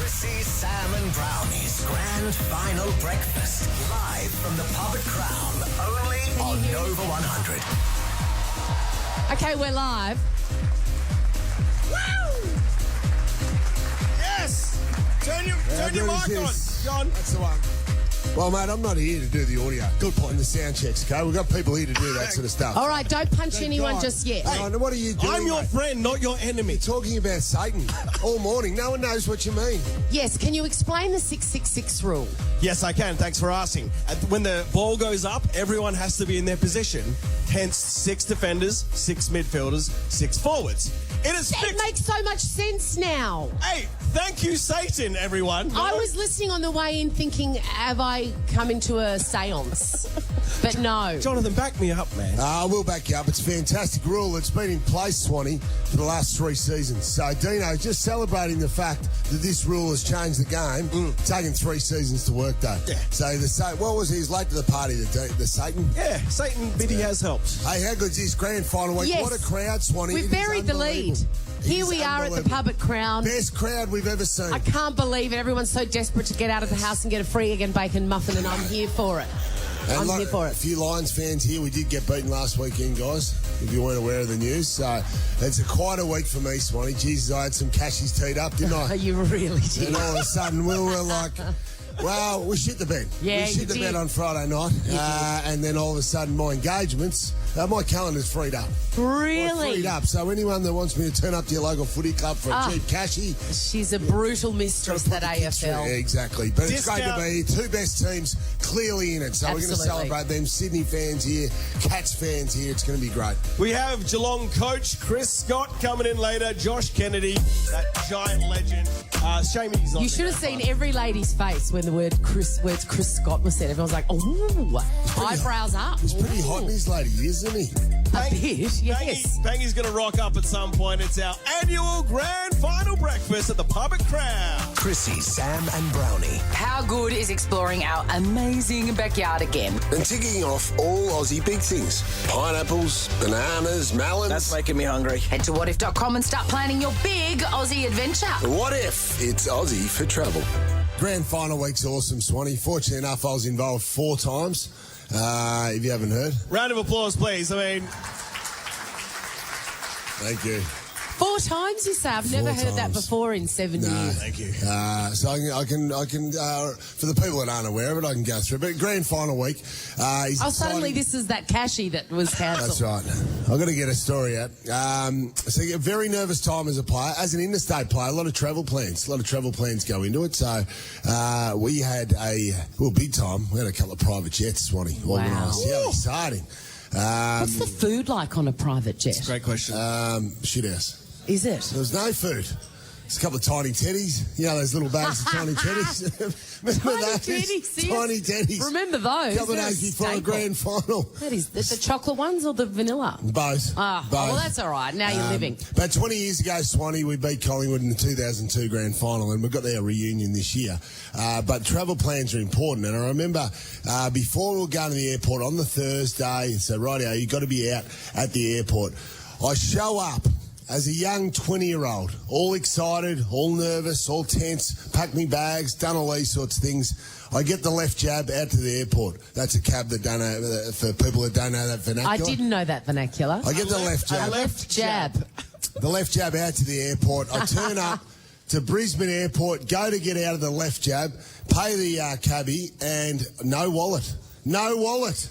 Chrissie, Sam and Brownie's grand final breakfast. Live from the pub at Crown. Only on Nova 100. Okay, we're live. Woo! Yes! Turn your mic on, John. That's the one. Well, mate, I'm not here to do the audio. Good point in the sound checks, okay? We've got people here to do that sort of stuff. All right, don't punch anyone just yet. Hey, what are you doing, I'm your friend, not your enemy. You're talking about Satan all morning. No one knows what you mean. Yes, can you explain the 666 rule? Yes, I can. Thanks for asking. When the ball goes up, everyone has to be in their position. Hence, 6 defenders, 6 midfielders, 6 forwards. It is It fixed. makes so much sense now. Hey, thank you, Satan, everyone. I was listening on the way in thinking, have I come into a seance? But no. Jonathan, back me up, man. I will back you up. It's a fantastic rule. It's been in place, Swanee, for the last 3 seasons. So, Dino, just celebrating the fact that this rule has changed the game. Taken 3 seasons to work, though. Yeah. So, what was he? He's late to the party, the Satan? Yeah, Satan Biddy has helped. Hey, how good's his grand final week? Yes. What a crowd, Swanee. We've It is buried the lead. unbelievable. Here It is we are at the unbelievable. pub at Crown. Best crowd we've ever seen. I can't believe it. Everyone's so desperate to get out of the house and get a free egg and bacon muffin, and I'm here for it. I'm here for it. A few Lions fans here. We did get beaten last weekend, guys, if you weren't aware of the news. So it's quite a week for me, Swanee. Jesus, I had some cashies teed up, didn't I? You really did. And all of a sudden we were like, well, we shit the bed. Yeah, we shit the bed on Friday night. And then all of a sudden my engagements, my calendar's freed up. Really? Freed up. So anyone that wants me to turn up to your local footy club for a cheap cashie. She's a brutal mistress, that AFL. Yeah, exactly. But it's great to Discount. be 2 best teams clearly in it. So we're going to Absolutely. celebrate them. Sydney fans here, Cats fans here. It's going to be great. We have Geelong coach Chris Scott coming in later. Josh Kennedy, that giant legend. Shame he's not. You should have seen every lady's face when the words Chris Scott was said. Everyone's like, "Oh, eyebrows up." He's pretty hot in his lady, isn't he? A bit, yes. Bangy's going to rock up at some point. It's our annual grand final breakfast at the pub at Crown. Chrissie, Sam and Brownie. How good is exploring our amazing backyard again? And ticking off all Aussie big things. Pineapples, bananas, melons. That's making me hungry. Head to whatif.com and start planning your big Aussie adventure. What if it's Aussie for travel? Grand final week's awesome, Swanee. Fortunately enough, I was involved 4 times, if you haven't heard. Round of applause, please. I mean, Thank you. 4 times, you say? I've never 4 heard that times. before in 7 years. thank you. So I can for the people that aren't aware of it, I can go through. But grand final week. Oh, suddenly this is that cashy that was cancelled. That's right. I've got to get a story out. So a very nervous time as a player. As an interstate player, a lot of travel plans. A lot of travel plans go into it. So we had big time. We had a couple of private jets, Swanee. Organised. Yeah, exciting. What's the food like on a private jet? Great question. Shit house. Is it? There was no food. There's a couple of tiny teddies. You know those little bags of tiny teddies? Remember Tiny those? teddies, yes. Tiny teddies. Remember those? A couple of They're a days before the staple. grand final. That is the chocolate ones or the vanilla? Both. Both. Well, that's all right. Now you're living. But 20 years ago, Swanee, we beat Collingwood in the 2002 grand final, and we've got our reunion this year. But travel plans are important, and I remember before we were going to the airport on the Thursday, so rightio, you've got to be out at the airport. I show up as a young 20-year-old, all excited, all nervous, all tense, packed me bags, done all these sorts of things. I get the left jab out to the airport. That's a cab that don't know, for people that don't know that vernacular. I didn't know that vernacular. I get the left jab. A left jab. The left jab out to the airport. I turn up to Brisbane Airport, go to get out of the left jab, pay the cabbie, and no wallet. No wallet.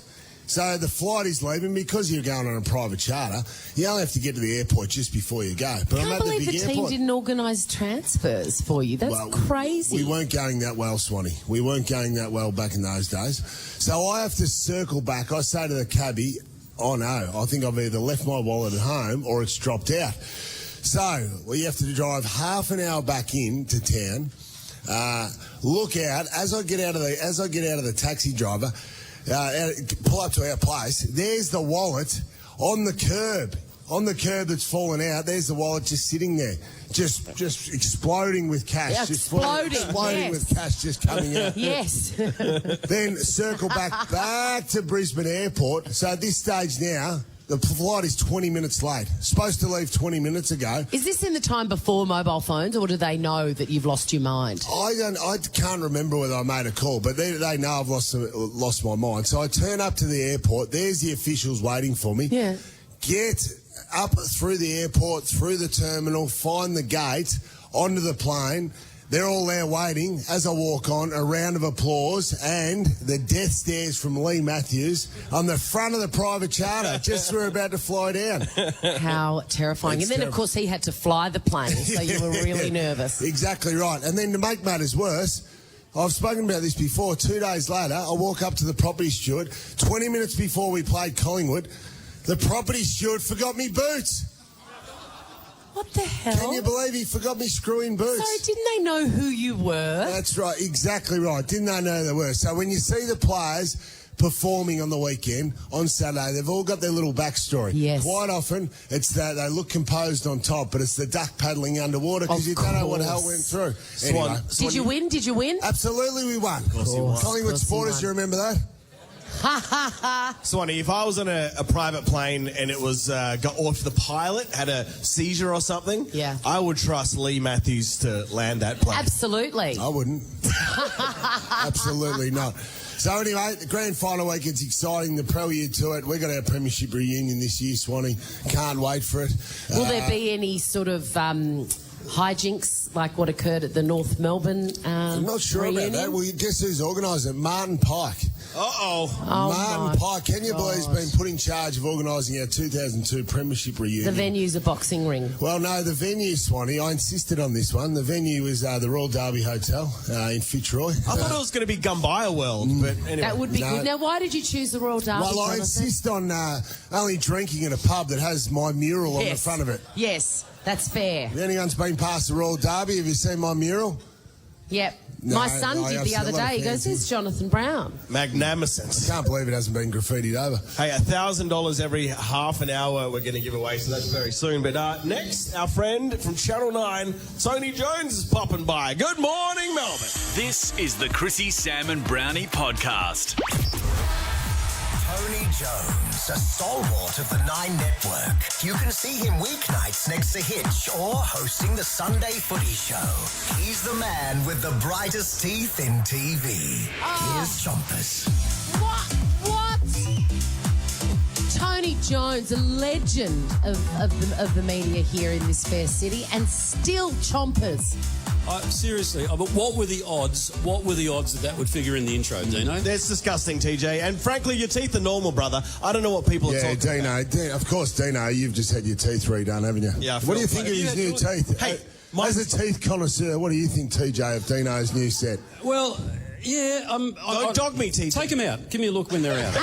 So the flight is leaving because you're going on a private charter. You only have to get to the airport just before you go. But I'm I at can't the believe big the team airport. didn't organise transfers for you. That's crazy. We weren't going that well, Swanee. We weren't going that well back in those days. So I have to circle back. I say to the cabbie, oh no, I think I've either left my wallet at home or it's dropped out. So we have to drive half an hour back into town. Look out as I get out of the taxi driver. Pull up to our place. There's the wallet on the curb that's fallen out. There's the wallet just sitting there, just exploding with cash. Yeah, just exploding, exploding yes. with cash just coming out. Yes. Then circle back to Brisbane Airport. So at this stage now, The flight is 20 minutes late. Supposed to leave 20 minutes ago. Is this in the time before mobile phones, or do they know that you've lost your mind? I can't remember whether I made a call, but they know I've lost my mind. So I turn up to the airport. There's the officials waiting for me. Yeah. Get up through the airport, through the terminal, find the gate, onto the plane. They're all there waiting. As I walk on, a round of applause and the death stares from Lee Matthews on the front of the private charter, just as we're about to fly down. How terrifying. It's and then, of course, he had to fly the plane, so you were really nervous. Exactly right. And then to make matters worse, I've spoken about this before. 2 days later, I walk up to the property steward. 20 minutes before we played Collingwood, the property steward forgot me boots. What the hell? Can you believe he forgot me screw-in boots? Sorry, didn't they know who you were? That's right, exactly right. Didn't they know they were? So when you see the players performing on the weekend, on Saturday, they've all got their little backstory. Yes. Quite often, it's that they look composed on top, but it's the duck paddling underwater because you don't know what the hell went through. Anyway, Did you win? Did you win? absolutely we won. Of course you won. Collingwood Of course you supporters, won. you remember that? Swanee, if I was on a private plane and it was or if the pilot had a seizure or something, Yeah. I would trust Lee Matthews to land that plane. Absolutely. I wouldn't. Absolutely not. So anyway, the grand final week, it's exciting, the prelude to it. We've got our premiership reunion this year, Swanee. Can't wait for it. Will there be any sort of hijinks like what occurred at the North Melbourne I'm not sure reunion? about that. Well, guess who's organising it? Martin Pike. Uh-oh. Oh, Martin Pike, can you believe he's been put in charge of organising our 2002 premiership reunion? The venue's a boxing ring. Well, no, the venue, Swanee, I insisted on this one. The venue was the Royal Derby Hotel in Fitzroy. I thought it was going to be Gumbaya World, but anyway. That would be No. good. Now, why did you choose the Royal Derby? Well, I Jonathan? insist on only drinking in a pub that has my mural on the front of it. Yes, that's fair. If anyone's been past the Royal Derby, have you seen my mural? Yep. No, My son I did have the seen a other lot of day. He goes, fancy. "There's Jonathan Brown." Magnificent. Can't believe it hasn't been graffitied over. Hey, $1,000 every half an hour we're going to give away, so that's very soon. But next, our friend from Channel 9, Tony Jones, is popping by. Good morning, Melbourne. This is the Chrissie, Sam and Brownie podcast. Tony Jones, a stalwart of the Nine Network. You can see him weeknights next to Hitch or hosting the Sunday Footy Show. He's the man with the brightest teeth in TV. Here's Chompers. What? Tony Jones, a legend of the media here in this fair city, and still chompers. Seriously, but what were the odds? What were the odds that would figure in the intro, Dino? That's disgusting, TJ. And frankly, your teeth are normal, brother. I don't know what people are Yeah, talking about. Dino. Of course, Dino, you've just had your teeth redone, haven't you? Yeah, I What do you feel think of like- his new teeth? Hey, as a teeth connoisseur, what do you think, TJ, of Dino's new set? Well, yeah, Don't dog me, TJ. Take them out. Give me a look when they're out.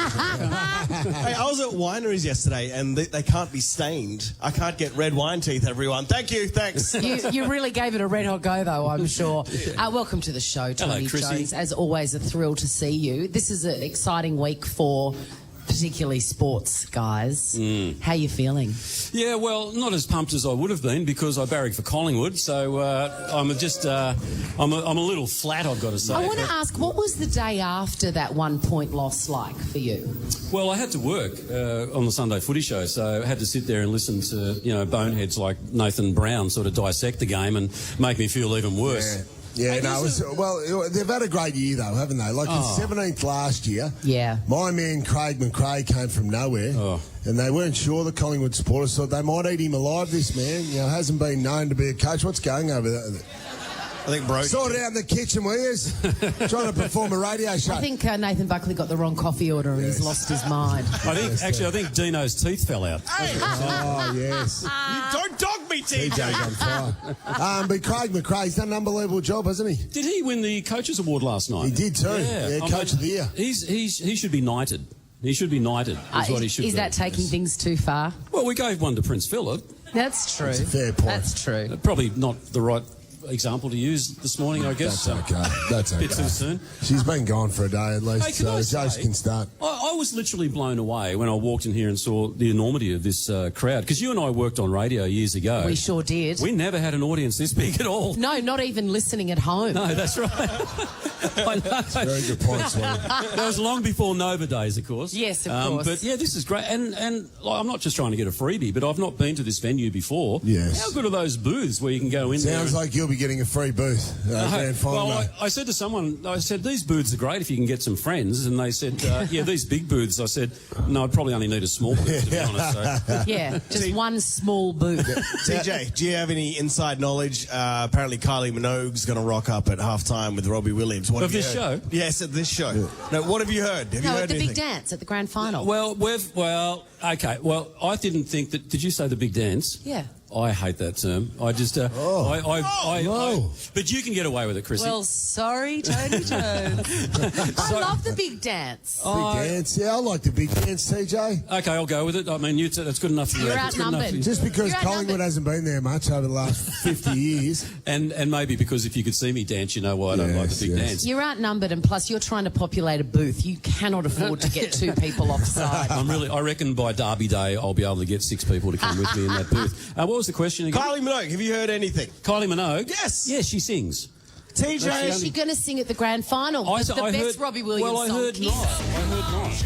Hey, I was at wineries yesterday and they can't be stained. I can't get red wine teeth, everyone. Thank you, thanks. You really gave it a red hot go, though, I'm sure. Welcome to the show, Tony Hello, Chrissie. Jones. As always, a thrill to see you. This is an exciting week for particularly sports guys. How you feeling? Yeah, well, not as pumped as I would have been because I barracked for Collingwood, so I'm a little flat, I've got to say. I want to ask, what was the day after that 1 point loss like for you? Well, I had to work on the Sunday Footy Show, so I had to sit there and listen to boneheads like Nathan Brown sort of dissect the game and make me feel even worse. Yeah, no, they've had a great year, though, haven't they? Like in 17th last year, Yeah. my man Craig McRae came from nowhere, and they weren't sure, the Collingwood supporters thought they might eat him alive, this man. You know, hasn't been known to be a coach. What's going over there? I think Brodie. Sort it out in the kitchen, will you? Trying to perform a radio show. I think Nathan Buckley got the wrong coffee order and he's lost his mind. I think Dino's teeth fell out. Oh, yes. You don't dog me, TJ. TJ's on fire. But Craig McRae's done an unbelievable job, hasn't he? Did he win the Coaches Award last night? He did too. Yeah, Coach of the Year. He should be knighted. He should be knighted, is what he should be. Is that taking things too far? Well, we gave one to Prince Philip. That's true. That's a fair point. That's true. Probably not the right example to use this morning, I guess. That's okay. That's okay. Bit too soon. She's been gone for a day at least, Hey, can I so Joe say- can start. I was literally blown away when I walked in here and saw the enormity of this crowd. Because you and I worked on radio years ago. We sure did. We never had an audience this big at all. No, not even listening at home. No, that's right. I know. Very good point, Swanee. That was long before Nova Days, of course. Yes, of course. But yeah, this is great. And like, I'm not just trying to get a freebie, but I've not been to this venue before. Yes. How good are those booths where you can go in there? Sounds like you'll be getting a free booth. Grand final. Well, I said to someone, I said, these booths are great if you can get some friends. And they said, yeah, these big booths. I said, no, I'd probably only need a small booth, to be honest. So. Yeah, just one small booth. TJ, do you have any inside knowledge? Apparently Kylie Minogue's going to rock up at half-time with Robbie Williams. What Of have you this heard? show? Yes, at this show. Yeah. No, what have you heard? Have you No, heard at the anything? big dance, at the grand final. Well, okay. Well, I didn't think that. Did you say the big dance? Yeah. I hate that term. I just. But you can get away with it, Chrissie. Well, sorry, Tony Jones. I love the big dance. Big dance. Yeah, I like the big dance, TJ. Okay, I'll go with it. I mean, that's good enough for you. You're That's good enough outnumbered. for you. Just because You're Collingwood outnumbered. hasn't been there much over the last 50 years. And maybe because if you could see me dance, you know why I don't like the big dance. You're outnumbered, and plus you're trying to populate a booth. You cannot afford to get two people offside. I reckon by Derby Day I'll be able to get 6 people to come with me in that booth. What was the question again? Kylie Minogue, have you heard anything? Kylie Minogue? Yes. Yeah, she sings. TJ. Is she going to sing at the grand final? The best Robbie Williams well, I song. heard Kiss. not. I heard not.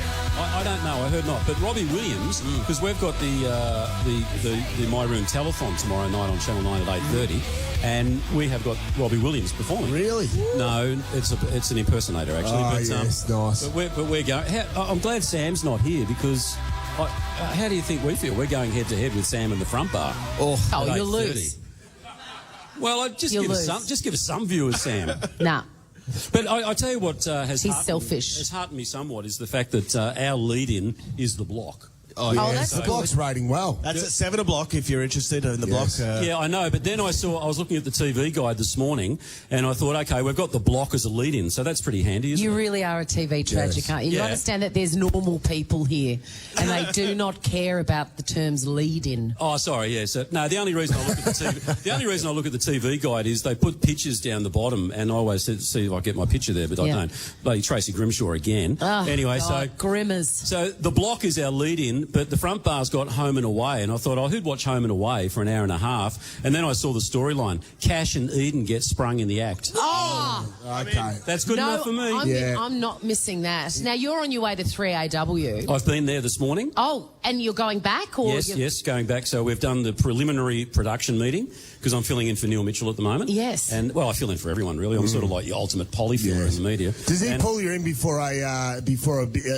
I don't know. I heard not. But Robbie Williams, because we've got the My Room telethon tomorrow night on Channel 9 at 8:30, and we have got Robbie Williams performing. Really? No, it's an impersonator actually. Oh, but, yes, nice. But we're going. I'm glad Sam's not here because. How do you think we feel? We're going head to head with Sam in the front bar. Oh, at you'll 8:30. lose. Well, You'll lose. just give us some viewers, Sam. Nah. But I tell you what has He's selfish. Has heartened me somewhat is the fact that our lead-in is the block. Oh, Oh, yes. that's The good. block's rating well. That's at 7 o'clock if you're interested in the Yes. block. Yeah, I know, but then I was looking at the TV guide this morning, and I thought, okay, we've got the block as a lead-in, so that's pretty handy, isn't You it? really are a TV tragic, aren't you? You Yeah. understand that there's normal people here, and they do not care about the terms lead-in. Oh, sorry, yes. No, the only reason I look at the TV guide is they put pictures down the bottom, and I always see if I get my picture there, but I Yeah. don't. Bloody Tracy Grimshaw again. Oh, anyway, God, Grimmers. So the block is our lead-in, but the front bar's got Home and Away, and I thought, who'd watch Home and Away for an hour and a half? And then I saw the storyline. Cash and Eden get sprung in the act. Oh! Okay. That's good enough for me. I'm not missing that. Now, you're on your way to 3AW. I've been there this morning. Oh, and you're going back? Or Yes, going back. So we've done the preliminary production meeting because I'm filling in for Neil Mitchell at the moment. Yes. And, well, I fill in for everyone, really. I'm sort of like your ultimate polyfiller in the media. Does he And- pull you in before a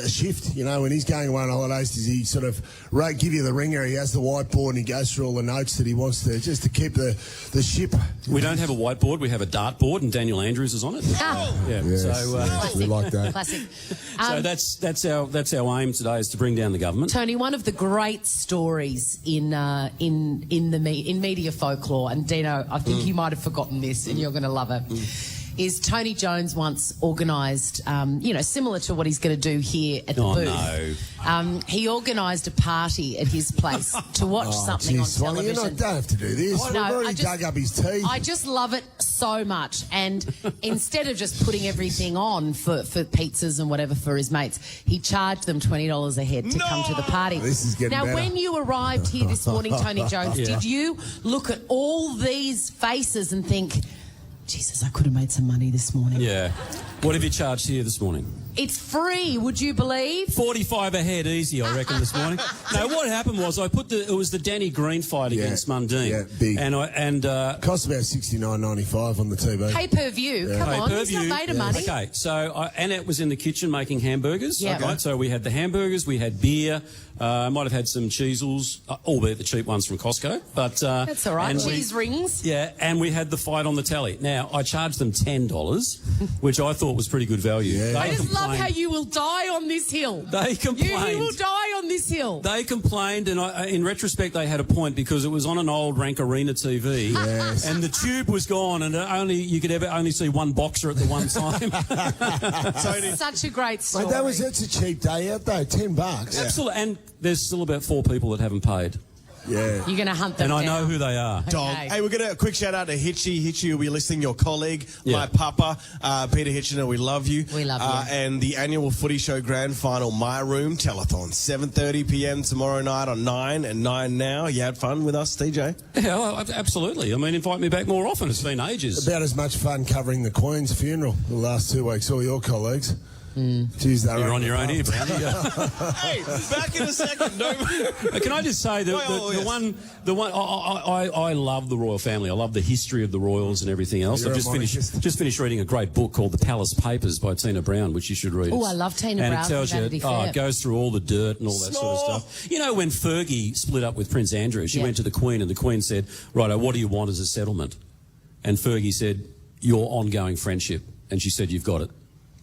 shift? You know, when he's going away on holidays, does he sort of give you the ringer? He has the whiteboard and he goes through all the notes that he wants to just to keep the ship. We don't have a whiteboard. We have a dartboard, and Daniel Andrews is on it. Ah. Yeah. Yes, So, yes, we like that. Classic. so that's our aim today is to bring down the government. Tony, one of the great stories in media folklore, and Dino, I think you might have forgotten this, and you're going to love it. Is Tony Jones once organised, similar to what he's going to do here at the booth. No. He organised a party at his place to watch something on Swanee, you television. don't have to do this. We've already dug up his teeth. I just love it so much. And instead of just putting everything on for pizzas and whatever for his mates, he charged them $20 a head to come to the party. This is getting now, better. when you arrived here this morning, Tony Jones, did you look at all these faces and think, Jesus, I could have made some money this morning? Yeah. What have you charged here this morning? It's free, would you believe? 45 a head easy, I reckon, this morning. No, what happened was it was the Danny Green fight against Mundine. Yeah, big. Cost about $69.95 on the TV. Pay-per-view. Come on, he's not made of money. Okay, so Annette was in the kitchen making hamburgers. Yeah. Right, so we had the hamburgers, we had beer, might have had some cheesels, albeit the cheap ones from Costco. But That's all right. Cheese rings. Yeah, and we had the fight on the telly. Now, I charged them $10, which I thought was pretty good value. Yeah. I just love how you will die on this hill. They complained. You will die on this hill. They complained, and in retrospect, they had a point because it was on an old Rank Arena TV, Yes. and the tube was gone, and you could only see one boxer at the one time. Such a great story. Mate, that's a cheap day out though, $10. Absolutely, and there's still about 4 people that haven't paid. Yeah. You're going to hunt them And I down. know who they are. Dog. Okay. Hey, we're going to a quick shout out to Hitchy. Hitchy will be listening, your colleague, Yeah. my papa, Peter Hitchener. We love you. We love you. And the annual Footy Show Grand Final, My Room Telethon, 7:30 p.m. tomorrow night on 9 and 9 Now. You had fun with us, TJ? Yeah, well, absolutely. I mean, invite me back more often. It's been ages. About as much fun covering the Queen's funeral the last 2 weeks. All your colleagues. Tuesday. You're on your own here, Brownie. Hey, back in a second. Don't move. Can I just say that the one I love the royal family. I love the history of the royals and everything else. You're I've a monarchist. just finished reading a great book called The Palace Papers by Tina Brown, which you should read. Oh, I love Tina and Brown it tells from Vanity you, Fair. it goes through all the dirt and all that sort of stuff. You know, when Fergie split up with Prince Andrew, she went to the Queen and the Queen said, "Righto, what do you want as a settlement?" And Fergie said, "Your ongoing friendship." And she said, "You've got it."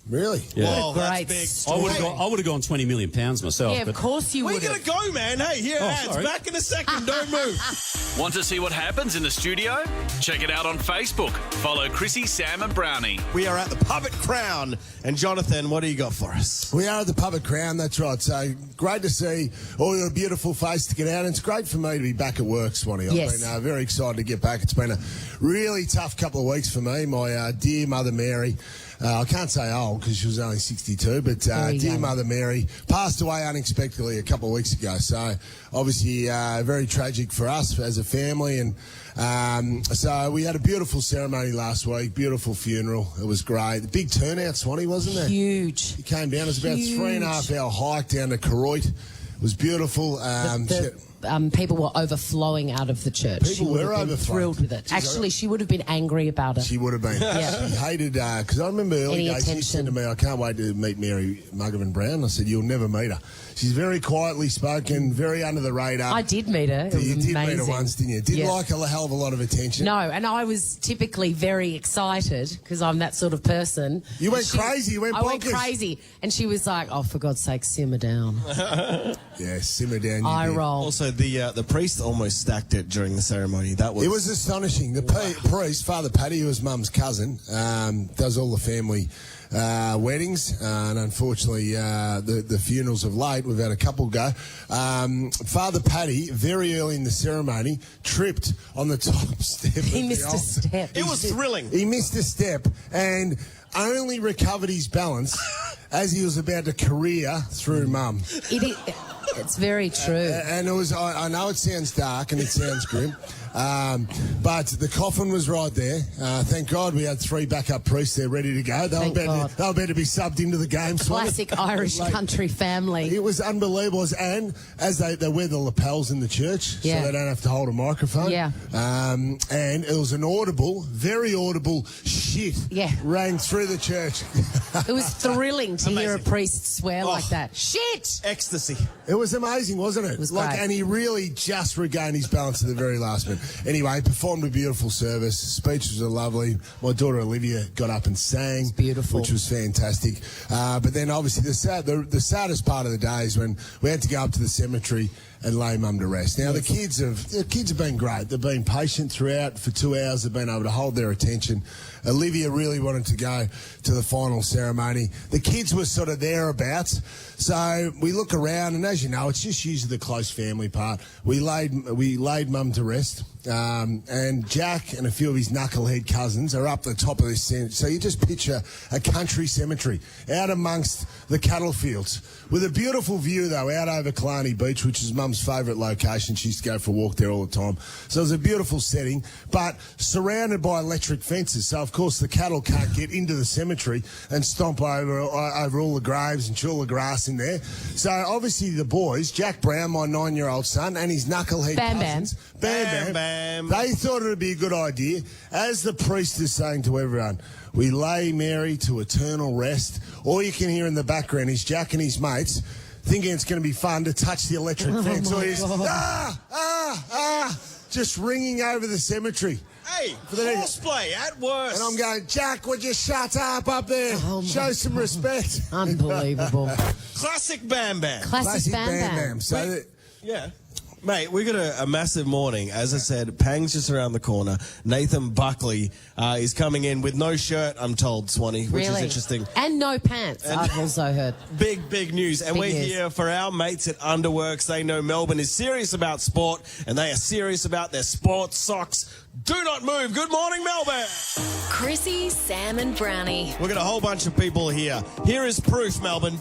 Really? Yeah. Oh, Great that's I big. would have gone £20 million myself. Yeah, of but course you Where would you going to go, man? Hey, here, ads. sorry. Back in a second. Don't move. Want to see what happens in the studio? Check it out on Facebook. Follow Chrissie, Sam and Brownie. We are at the Pub at Crown. And Jonathan, what do you got for us? We are at the Pub at Crown, that's right. So great to see all your beautiful faces to get out. And it's great for me to be back at work, Swanee. Yes. I've been very excited to get back. It's been a really tough couple of weeks for me. My dear Mother Mary, I can't say old because she was only 62, but dear young. Mother Mary passed away unexpectedly a couple of weeks ago. So obviously very tragic for us as a family. And so we had a beautiful ceremony last week, beautiful funeral. It was great. The big turnout, Swanee, wasn't there? Huge. He came down. It was about Huge. 3.5 hour hike down to Karoit. It was beautiful. People were overflowing out of the church. People She would were have been overflowing. thrilled with it. Jeez, Actually, she would have been angry about it. She would have been. Yeah. She hated, because I remember early Any days, she said to me, I can't wait to meet Mary Muggavan Brown. I said, you'll never meet her. She's very quietly spoken, very under the radar. I did meet her. It was You did amazing. meet her once, didn't you? Didn't like a hell of a lot of attention. No, and I was typically very excited because I'm that sort of person. You went crazy. You went I went bonkers. crazy. And she was like, oh, for God's sake, simmer down. Yeah, simmer down. I you did. roll. Also, the priest almost stacked it during the ceremony. That was... It was astonishing. The priest, Father Paddy, who was Mum's cousin, does all the family weddings, and unfortunately the funerals of late, we've had a couple go. Father Paddy, very early in the ceremony, tripped on the top step. He missed a step. It was thrilling. He missed a step and only recovered his balance as he was about to career through Mum. It's very true. And it was, I know it sounds dark and it sounds grim, but the coffin was right there. Thank God we had 3 backup priests there ready to go. They were about to be subbed into the game. Classic Irish country family. It was unbelievable. And as they wear the lapels in the church, so they don't have to hold a microphone. Yeah. And it was an audible, very audible shit rang through the church. It was thrilling to hear a priest swear like that. Shit! Ecstasy. It was amazing, wasn't it? It was great. And he really just regained his balance at the very last minute. Anyway, he performed a beautiful service. Speeches were lovely. My daughter Olivia got up and sang. It's beautiful. Which was fantastic. But then obviously the saddest part of the day is when we had to go up to the cemetery and lay Mum to rest. Now, the kids have been great. They've been patient throughout. For 2 hours, they've been able to hold their attention. Olivia really wanted to go to the final ceremony. The kids were sort of thereabouts. So we look around, and as you know, it's just usually the close family part. We laid Mum to rest. And Jack and a few of his knucklehead cousins are up the top of this cemetery. So you just picture a country cemetery out amongst the cattle fields with a beautiful view, though, out over Killarney Beach, which is Mum's favourite location. She used to go for a walk there all the time. So it was a beautiful setting, but surrounded by electric fences. So, of course, the cattle can't get into the cemetery and stomp over all the graves and chew all the grass in there. So, obviously, the boys, Jack Brown, my 9-year-old son, and his knucklehead cousins, Bam Bam, they thought it would be a good idea. As the priest is saying to everyone, we lay Mary to eternal rest. All you can hear in the background is Jack and his mates thinking it's going to be fun to touch the electric fence. Or he's, just ringing over the cemetery. Hey, horseplay at worst. And I'm going, Jack, would you shut up there? Show some respect. Unbelievable. Classic Bam Bam. Classic Bam Bam. So yeah. Mate, we got a massive morning. As I said, Pang's just around the corner. Nathan Buckley is coming in with no shirt, I'm told, Swanee, which is interesting. And no pants, I've also heard. Big news. And we're here for our mates at Underworks. They know Melbourne is serious about sport, and they are serious about their sports socks. Do not move. Good morning, Melbourne. Chrissie, Sam and Browny. We've got a whole bunch of people here. Here is proof, Melbourne.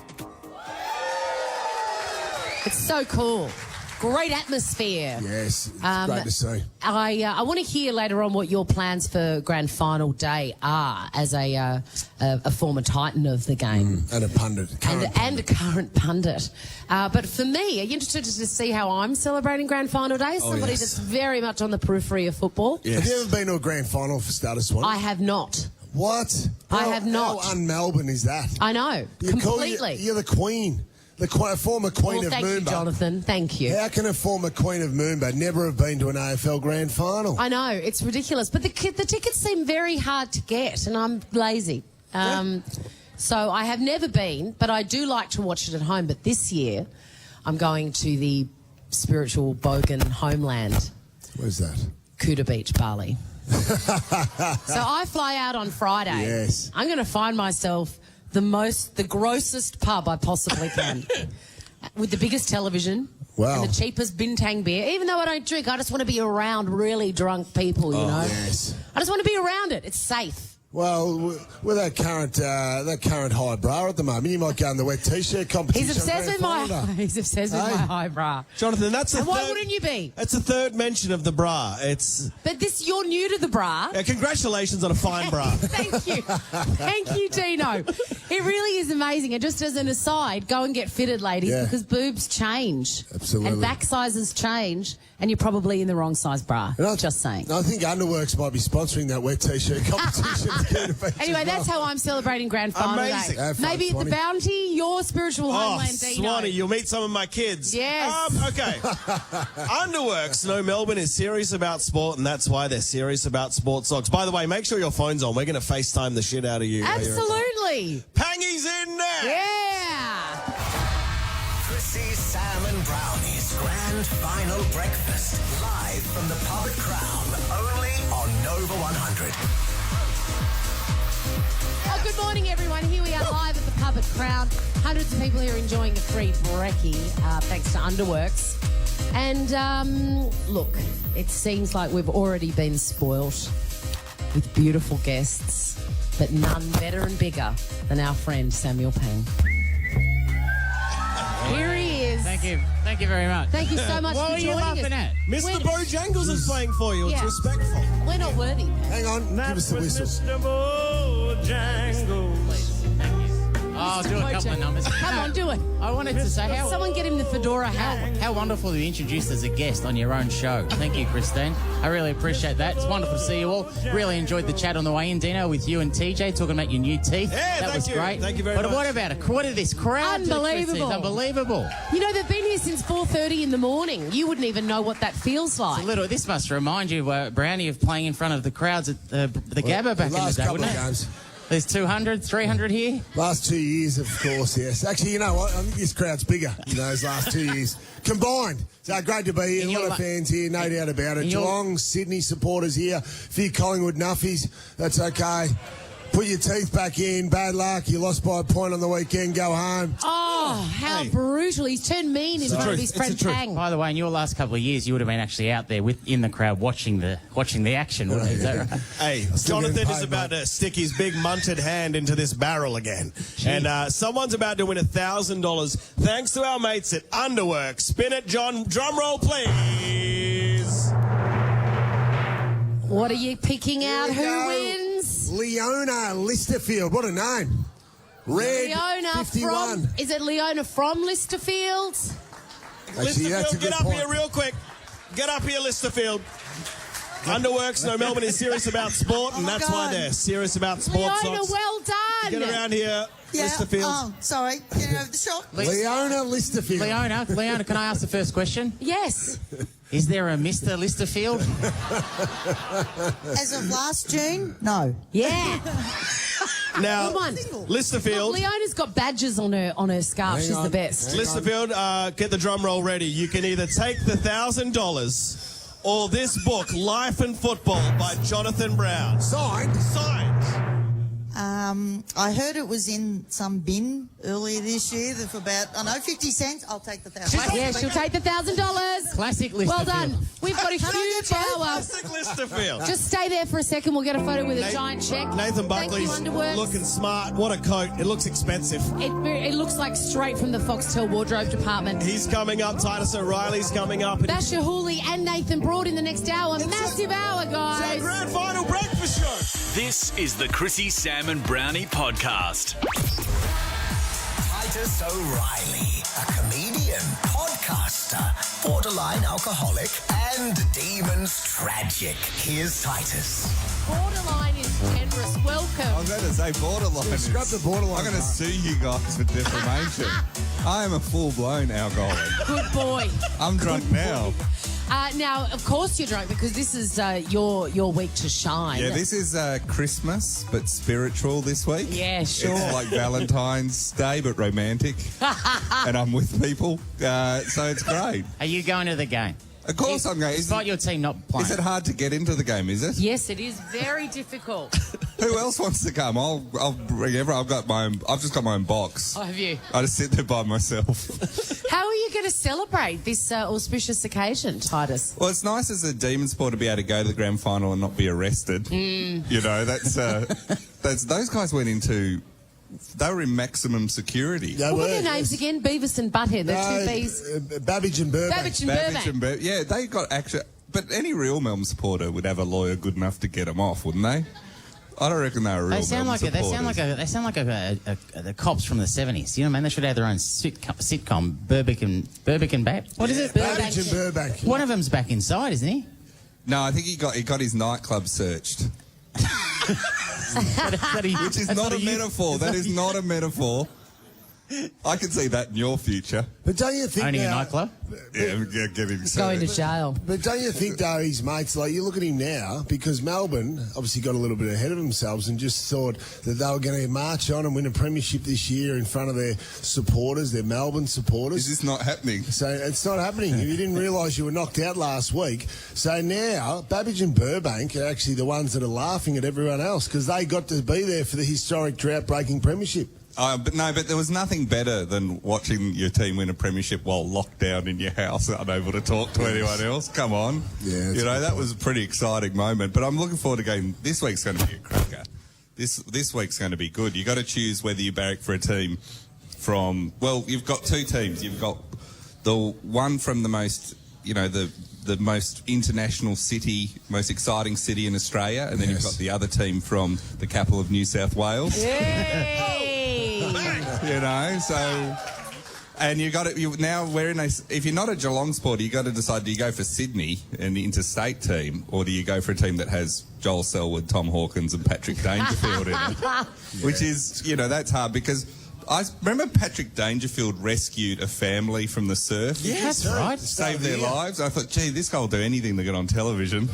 It's so cool. Great atmosphere. Yes, it's great to see. I want to hear later on what your plans for grand final day are as a former Titan of the game. And a pundit. And a current pundit. But for me, are you interested to see how I'm celebrating grand final day? Somebody that's very much on the periphery of football. Yes. Have you ever been to a grand final for Status One? I have not. What? I have not. How un-Melbourne is that? I know, completely. You're the Queen. The former Queen of Moomba. Thank you, Jonathan. Thank you. How can a former Queen of Moomba never have been to an AFL grand final? I know, it's ridiculous. But the tickets seem very hard to get, and I'm lazy. So I have never been, but I do like to watch it at home. But this year, I'm going to the spiritual Bogan homeland. Where's that? Kuta Beach, Bali. So I fly out on Friday. Yes. I'm going to find myself the grossest pub I possibly can, with the biggest television and the cheapest bintang beer. Even though I don't drink, I just want to be around really drunk people, you know. Yes. I just want to be around it. It's safe. Well, with that current high bra at the moment, you might go in the wet t-shirt competition. He's obsessed with my high bra. Jonathan, why wouldn't you be? It's the third mention of the bra. But you're new to the bra. Congratulations on a fine bra. Thank you. Thank you, Dino. It really is amazing. And just as an aside, go and get fitted, ladies, because boobs change. Absolutely. And back sizes change, and you're probably in the wrong size bra. Just saying. I think Underworks might be sponsoring that wet t-shirt competition. Anyway, that's how I'm celebrating grand final day. Maybe at the Bounty, your spiritual homeland, Dino. Swanee, you'll meet some of my kids. Yes. Okay. Underworks know Melbourne is serious about sport, and that's why they're serious about sports socks. By the way, make sure your phone's on. We're going to FaceTime the shit out of you. Absolutely. Pangy's in there. Yeah. Chrissie, Sam and Brownie's grand final breakfast. Live from the pub at Crown. Only on Nova 100. Oh, good morning, everyone. Here we are live at the pub at Crown. Hundreds of people here enjoying a free brekkie, thanks to Underworks. And look, it seems like we've already been spoilt with beautiful guests, but none better and bigger than our friend Samuel Pang. Here he is. Thank you. Thank you very much. Thank you so much what for are you joining laughing us. at? Mr. Bojangles is playing for you. It's respectful. We're not worthy. Hang on, give us the whistle. Mr. Bojangles. I'll do a couple of numbers. Come on, do it. I wanted to say Someone get him the fedora hat. how wonderful to be introduced as a guest on your own show. Thank you, Christine. I really appreciate that. It's wonderful to see you all. Really enjoyed the chat on the way in, Dino, with you and TJ talking about your new teeth. Yeah, that was great. Thank you very much. But what about a quarter of this crowd? Unbelievable. It's unbelievable. You know, they've been here since 4:30 in the morning. You wouldn't even know what that feels like. This must remind you, Brownie, of playing in front of the crowds at the Gabba back in the day, wouldn't it? Games. There's 200, 300 here? Last 2 years, of course, yes. Actually, you know what? I think this crowd's bigger in those last 2 years. Combined. So great to be here. A lot of fans here, no doubt about it. Geelong, Sydney supporters here. A few Collingwood nuffies. That's okay. Put your teeth back in. Bad luck. You lost by a point on the weekend. Go home. Oh, how brutal. He's turned mean in front of his friend Pang. By the way, in your last couple of years, you would have been actually out there in the crowd watching the action, wouldn't you? Is that right? Hey, Jonathan is about to stick his big munted hand into this barrel again. Jeez. And someone's about to win $1,000 thanks to our mates at Underworks. Spin it, John. Drum roll, please. What are you picking out? Who wins? Leona Listerfield. What a name. Red Leona 51. Is it Leona from Listerfield? Actually, that's a Listerfield, good get up point. here real quick. Get up here, Listerfield. Underworks, no, Melbourne is serious about sport, and that's why they're serious about sports. Leona, well done. Get around here, Listerfield. Oh, sorry. Get over the shop. Leona Listerfield. Leona, can I ask the first question? Yes. Is there a Mr. Listerfield? As of last June? No. Yeah. Now, Good one. Listerfield. Look, Leona's got badges on her scarf. She's the best. Listerfield, get the drum roll ready. You can either take the $1,000 or this book, Life and Football by Jonathan Brown. Signed. I heard it was in some bin earlier this year for about, 50 cents. I'll take the $1,000. Yeah, she'll take the $1,000. Classic Listerfield. Well done. We've got a huge hour. Classic Listerfield. Just stay there for a second. We'll get a photo with a giant check. Nathan Buckley's Thank you, Underworks. looking smart. What a coat. It looks expensive. It looks like straight from the Foxtel wardrobe department. He's coming up. Titus O'Reilly's coming up. Bachar, Houli and Nathan Brodie in the next hour. Massive hour, It's our guys. grand final breakfast show. This is the Chrissie, Sam and Brownie podcast. Titus O'Reilly, a comedian, podcaster, borderline alcoholic, and demons tragic. Here's Titus. Borderline is generous. Welcome. I'm going to say borderline. Scrap the borderline. I'm going to sue you guys for defamation. I am a full-blown alcoholic. Good boy. I'm drunk now. Now, of course you're drunk because this is your week to shine. Yeah, this is Christmas, but spiritual this week. Yeah, sure. It's like Valentine's Day, but romantic. And I'm with people, so it's great. Are you going to the game? Of course I'm going. Despite your team not playing. Is it hard to get into the game, is it? Yes, it is very difficult. Who else wants to come? I'll bring everyone. I've just got my own box. Oh, have you? I just sit there by myself. How are you going to celebrate this auspicious occasion, Titus? Well, it's nice as a demon sport to be able to go to the grand final and not be arrested. You know, that's those guys went into. They were in maximum security. What were their names again? Beavis and Butthead. The two Bs. Babbage and Burbank. Babbage and Burbank. Yeah, they got actually. But any real Melbourne supporter would have a lawyer good enough to get them off, wouldn't they? I don't reckon they were real. They sound like the cops from the 70s. You know what I mean? They should have their own sitcom. Burbick and Bab. What is it? Babbage and Burbank. One of them's back inside, isn't he? No, I think he got his nightclub searched. Which is not a metaphor. That is not a metaphor. I can see that in your future. But don't you think owning now, a nightclub? Yeah, get him Going to jail. But don't you think, though, his mates, like, you look at him now, because Melbourne obviously got a little bit ahead of themselves and just thought that they were going to march on and win a premiership this year in front of their supporters, their Melbourne supporters. Is this not happening? So it's not happening. You didn't realise you were knocked out last week. So now, Babbage and Burbank are actually the ones that are laughing at everyone else because they got to be there for the historic drought-breaking premiership. But there was nothing better than watching your team win a premiership while locked down in your house, unable to talk to anyone else. Come on. Yeah, you know, that was a pretty exciting moment. But I'm looking forward to going. This week's going to be a cracker. This week's going to be good. You've got to choose whether you barrack for a team from... Well, you've got two teams. You've got the one from the most, the most international city, most exciting city in Australia, and then you've got the other team from the capital of New South Wales. And you got it. If you're not a Geelong supporter, you got to decide: do you go for Sydney, an interstate team, or do you go for a team that has Joel Selwood, Tom Hawkins, and Patrick Dangerfield in it? Which is, that's hard because I remember Patrick Dangerfield rescued a family from the surf. Yes, that's right. Saved their lives. I thought, gee, this guy will do anything to get on television.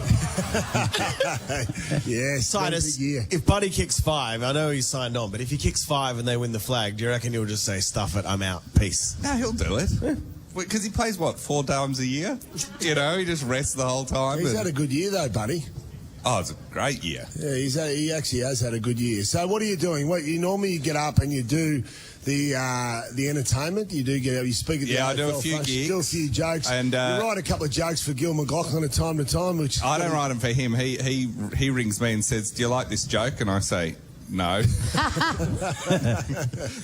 Yes, Titus, if Buddy kicks 5, I know he's signed on, but if he kicks 5 and they win the flag, do you reckon he'll just say, stuff it, I'm out, peace? No, he'll do it. Because he plays, 4 times a year? He just rests the whole time. He's had a good year, though, Buddy. Oh, it's a great year. Yeah, he actually has had a good year. So what are you doing? You get up and you do the entertainment. You speak at the I do a few gigs. Do a few jokes. And you write a couple of jokes for Gil McLaughlin at time to time. Which I don't write them for him. He rings me and says, do you like this joke? And I say, no.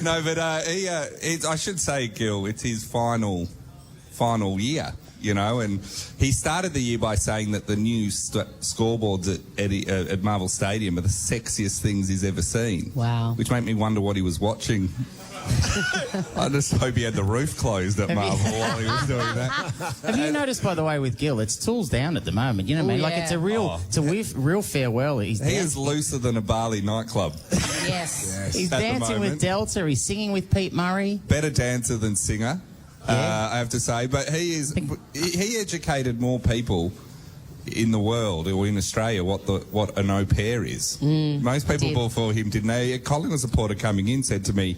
No, but I should say, Gil, it's his final year. And he started the year by saying that the new scoreboards at Marvel Stadium are the sexiest things he's ever seen. Wow. Which made me wonder what he was watching. I just hope he had the roof closed at Marvel while he was doing that. Have you noticed, by the way, with Gil, it's tools down at the moment. You know what I mean? Like, it's a real farewell. He is looser than a Bali nightclub. Yes. He's dancing with Delta. He's singing with Pete Murray. Better dancer than singer. I have to say, but he educated more people in the world or in Australia what an au pair is. Most people before him didn't know. A Collingwood supporter coming in said to me,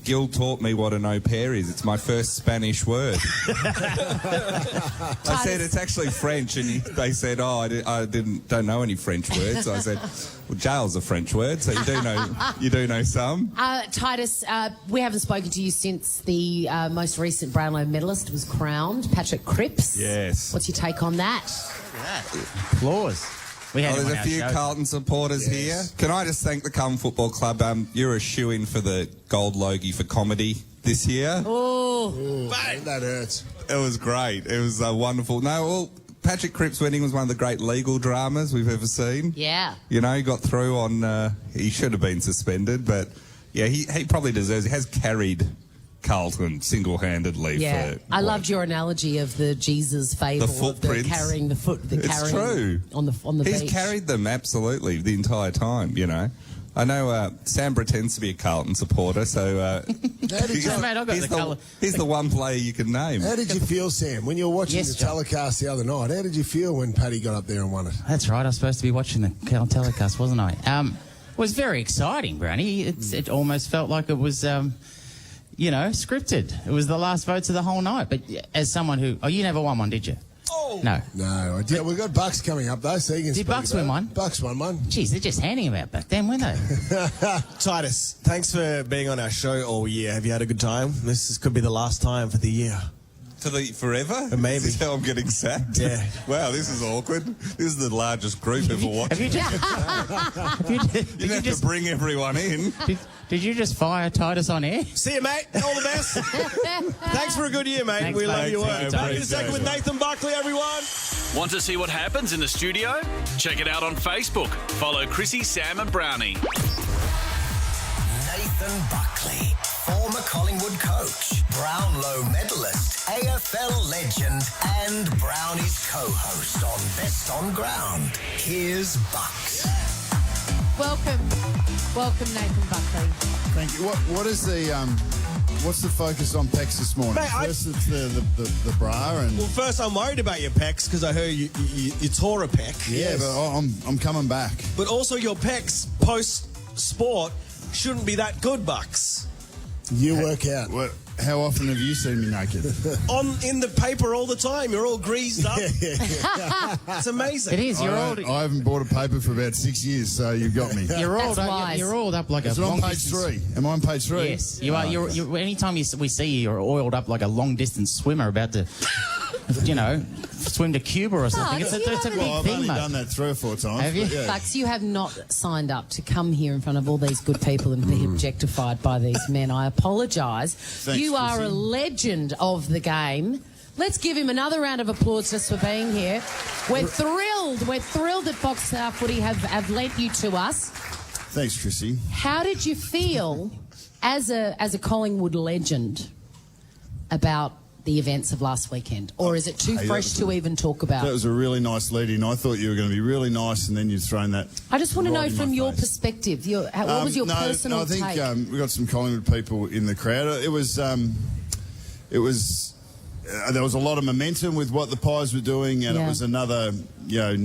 Gil taught me what an au pair is. It's my first Spanish word. I said, it's actually French, and they said, oh, I don't know any French words. I said, well, jail's a French word, so you do know some. Titus, we haven't spoken to you since the most recent Brownlow medalist was crowned, Patrick Cripps. Yes. What's your take on that? Applause. There's a few Carlton supporters here. Can I just thank the Carlton Football Club? You're a shoo-in for the Gold Logie for comedy this year. Oh, that hurts. It was great. It was wonderful. No, well, Patrick Cripps' wedding was one of the great legal dramas we've ever seen. Yeah. You know, he got through on... he should have been suspended, but, yeah, he probably deserves... He has carried Carlton single-handedly. Yeah, I loved your analogy of the Jesus fable, the footprints, carrying the foot. It's true. On the beach. He's carried them absolutely the entire time. You know, I know Sam pretends to be a Carlton supporter, so he's the one player you can name. How did you feel, Sam, when you were watching the telecast the other night? How did you feel when Paddy got up there and won it? That's right. I was supposed to be watching the telecast, wasn't I? It was very exciting, Brownie. It almost felt like it was. Scripted. It was the last votes of the whole night. But as someone who... Oh, you never won one, did you? Oh! No. No, I did. We've got Bucks coming up, though, so you can Did Bucks win one? Bucks won one. Jeez, they're just handing them out back then, weren't they? Titus, thanks for being on our show all year. Have you had a good time? This could be the last time for the year. Forever? Maybe. This is how I'm getting sacked? Yeah. Wow, this is awkward. This is the largest group ever watching. You have to bring everyone in. Did you just fire Titus on air? See you, mate. All the best. Thanks for a good year, mate. We love your work. Back in a second with Nathan Buckley, everyone. Want to see what happens in the studio? Check it out on Facebook. Follow Chrissie, Sam and Brownie. Nathan Buckley, former Collingwood coach, Brownlow medalist, AFL legend, and Brownie's co-host on Best on Ground. Here's Bucks. Welcome, Nathan Buckley. Thank you. What is the what's the focus on pecs this morning? Mate, first, it's the bra and. Well, first I'm worried about your pecs because I heard you tore a pec. Yeah, but I'm coming back. But also your pecs post sport shouldn't be that good, Bucks. You work out. How often have you seen me naked? In the paper all the time. You're all greased up. It's amazing. It is. I haven't bought a paper for about 6 years, so you've got me. You're oiled up like it's a long on page 3. Am I on page 3? Yes, you are. You're anytime we see you, you're oiled up like a long distance swimmer about to, swim to Cuba or something. It's a big thing, I've only done that 3 or 4 times. Have you? Yeah. Bucks, you have not signed up to come here in front of all these good people and be objectified by these men. I apologise. Thanks, you are Chrissie. a legend of the game. Let's give him another round of applause just for being here. We're thrilled. We're thrilled that Box Footy have lent you to us. Thanks, Chrissie. How did you feel as a Collingwood legend about the events of last weekend? Or is it too fresh to even talk about? That was a really nice lead-in. I thought you were going to be really nice, and then you've thrown that. I just want to know right from your perspective, what was your personal take? I think we got some Collingwood people in the crowd. It was there was a lot of momentum with what the Pies were doing, and it was another near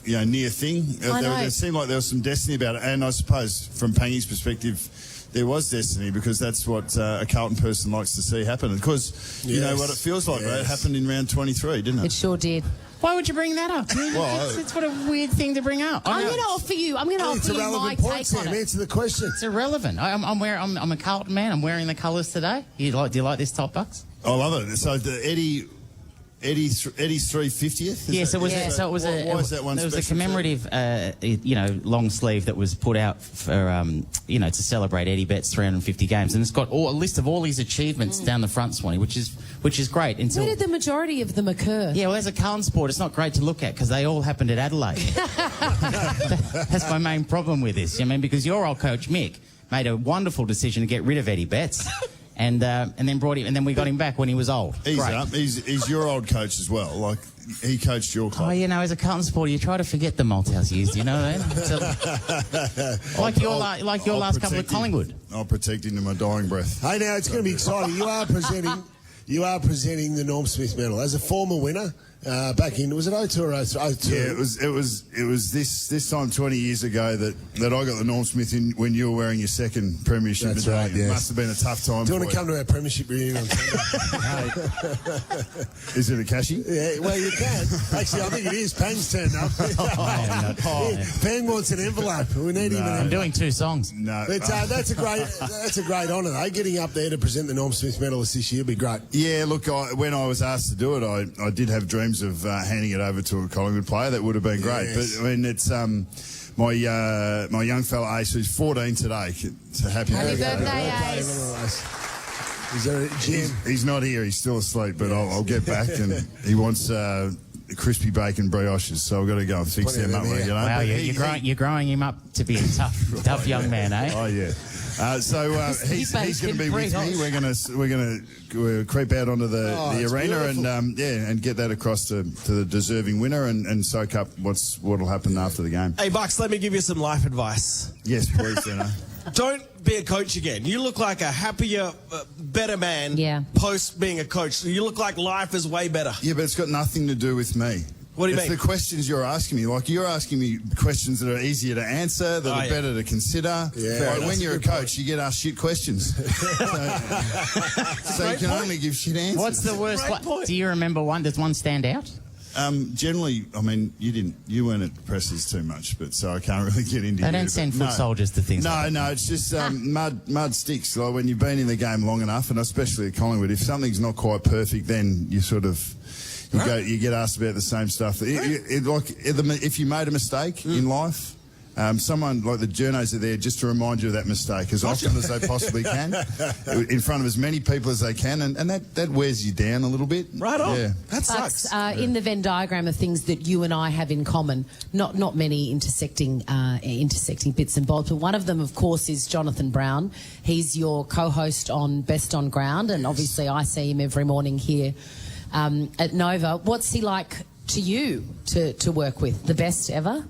thing. It seemed like there was some destiny about it, and I suppose from Pangy's perspective, there was destiny because that's what a Carlton person likes to see happen. Because you know what it feels like. Right? It happened in round 23, didn't it? It sure did. Why would you bring that up? It's what a weird thing to bring up. I'm going to offer you. I'm going to offer you my take on it. Answer the question. It's irrelevant. I'm a Carlton man. I'm wearing the colours today. Do you like this top, Bucks? I love it. So the Eddie's 350th? Yes, it was. Why is that one? There was a commemorative, long sleeve that was put out for, to celebrate Eddie Betts' 350 games, and it's got a list of all his achievements down the front, Swanee, which is great. Where did the majority of them occur? Yeah, well, as a Carlton sport, it's not great to look at because they all happened at Adelaide. That's my main problem with this. Because your old coach Mick made a wonderful decision to get rid of Eddie Betts. And then brought him, and then we got him back when he was old. He's your old coach as well. Like he coached your club. Oh, as a Carlton supporter, you try to forget the Malthouse years. You know what I mean? Like your last couple of Collingwood. I'll protect him to my dying breath. Hey, now it's going to be exciting. You are presenting the Norm Smith Medal as a former winner. back in, was it 02 or 03? 02? Yeah, it was this time 20 years ago that I got the Norm Smith in when you were wearing your second premiership. That's right, It yes. must have been a tough time. Do you want to come to our premiership reunion on Sunday? Is it a cashy? Yeah, well, you can. Actually, I think it is. Pang's turned up. Pang wants an envelope. We need him. I'm doing 2 songs. No, but that's a great honour, though. Getting up there to present the Norm Smith medalist this year would be great. Yeah, look, when I was asked to do it, I did have dreams of handing it over to a Collingwood player. That would have been great. Yes. But I mean, it's my young fella Ace, who's 14 today. So happy birthday, Ace. Is there a Jim? He's not here. He's still asleep. But I'll get back, and he wants crispy bacon brioches. So I've got to go and fix them up when I get home. Wow, you're growing him up to be a tough young man, eh? Oh yeah. So he's going to be with me. We're going to creep out onto the arena and get that across to the deserving winner and soak up what'll happen after the game. Hey, Bucks, let me give you some life advice. Yes, please, Dino. Don't be a coach again. You look like a happier, better man post being a coach. You look like life is way better. Yeah, but it's got nothing to do with me. What do you mean? It's the questions you're asking me. Like, you're asking me questions that are easier to answer, that are better to consider. Yeah, like, when you're a coach, you get asked shit questions. so you can only give shit answers. What's the worst one? Do you remember one? Does one stand out? Generally, I mean, you weren't at presses too much, but so I can't really get into. They don't send foot soldiers to things. No, it's just mud sticks. Like when you've been in the game long enough, and especially at Collingwood, if something's not quite perfect, then you sort of. You get asked about the same stuff. If you made a mistake in life, someone like the journos are there just to remind you of that mistake as often as they possibly can, in front of as many people as they can, and that wears you down a little bit. Right on. Yeah. That sucks. In the Venn diagram of things that you and I have in common, not many intersecting bits and bobs, but one of them, of course, is Jonathan Brown. He's your co-host on Best on Ground, and obviously I see him every morning here at Nova. What's he like to you to work with? The best ever?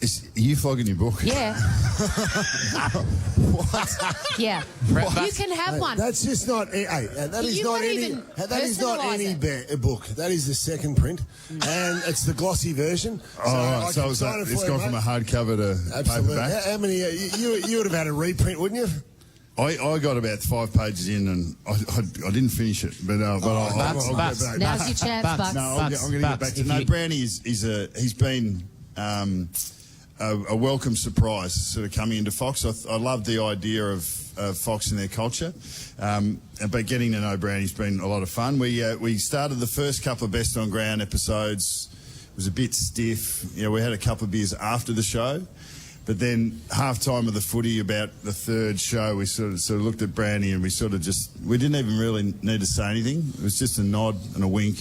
Are you flogging your book? Yeah. What? Yeah. What? You can have one. That's just not. That is not any book. That is the second print, and it's the glossy version. So it's gone from a hardcover to paperback. How many? You would have had a reprint, wouldn't you? I got about 5 pages in and I didn't finish it, but I'll get back. Now's your chance, Bucks. No, I'm going to get back to. No, Browny he's been a welcome surprise, sort of coming into Fox. I love the idea of Fox and their culture, but getting to know Browny's been a lot of fun. We started the first couple of Best on Ground episodes. It was a bit stiff. We had a couple of beers after the show. But then half-time of the footy, about the third show, we sort of looked at Browny and we didn't even really need to say anything. It was just a nod and a wink.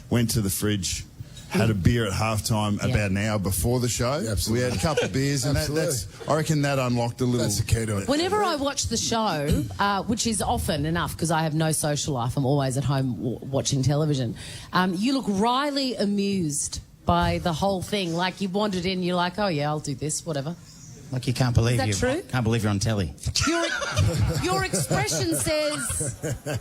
Went to the fridge, had a beer at half-time about an hour before the show. Absolutely. We had a couple of beers and I reckon that unlocked a little... That's the key to it. Whenever I watch the show, which is often enough because I have no social life, I'm always at home watching television, you look wryly amused by the whole thing. Like you've wandered in, you're like, oh yeah, I'll do this, whatever. Like you can't believe Can't believe you're on telly. Your expression says,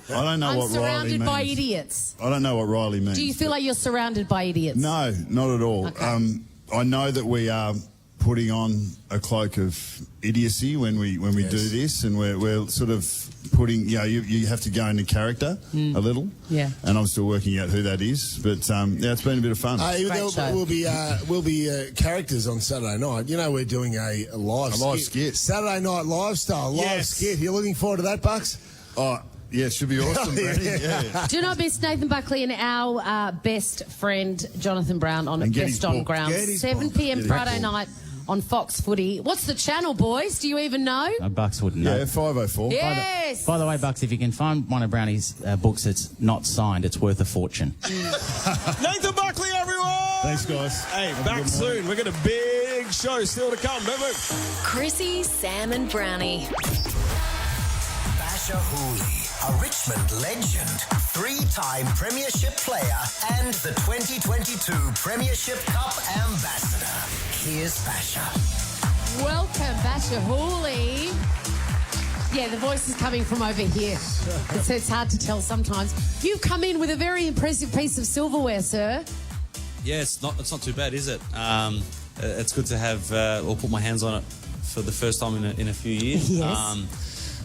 I don't know I'm what Riley surrounded by means. idiots. I don't know what Riley means. Do you feel like you're surrounded by idiots? No, not at all. Okay. I know that we are putting on a cloak of idiocy when we do this, and we're sort of putting, you have to go into character a little. Yeah. And I'm still working out who that is, but it's been a bit of fun. We'll be characters on Saturday night. We're doing a live skit. Saturday Night Lifestyle live skit. You're looking forward to that, Bucks? Oh, yeah, it should be awesome, Brady. Yeah. Do not miss Nathan Buckley and our best friend Jonathan Brown on Best on Ground, 7 p.m. Friday night on Fox Footy. What's the channel, boys? Do you even know? Bucks wouldn't know. Yeah, 504. Yes. By the way, Bucks, if you can find one of Brownie's books that's not signed, it's worth a fortune. Nathan Buckley, everyone! Thanks, guys. Hey, back soon. We've got a big show still to come. Move. Chrissie, Sam and Brownie. Bachar Houli, a Richmond legend, 3-time Premiership player and the 2022 Premiership Cup ambassador. Here's Bachar. Welcome, Bachar Houli. Yeah, the voice is coming from over here. It's hard to tell sometimes. You've come in with a very impressive piece of silverware, sir. Yeah, it's not too bad, is it? It's good to have or put my hands on it for the first time in a few years. Yes.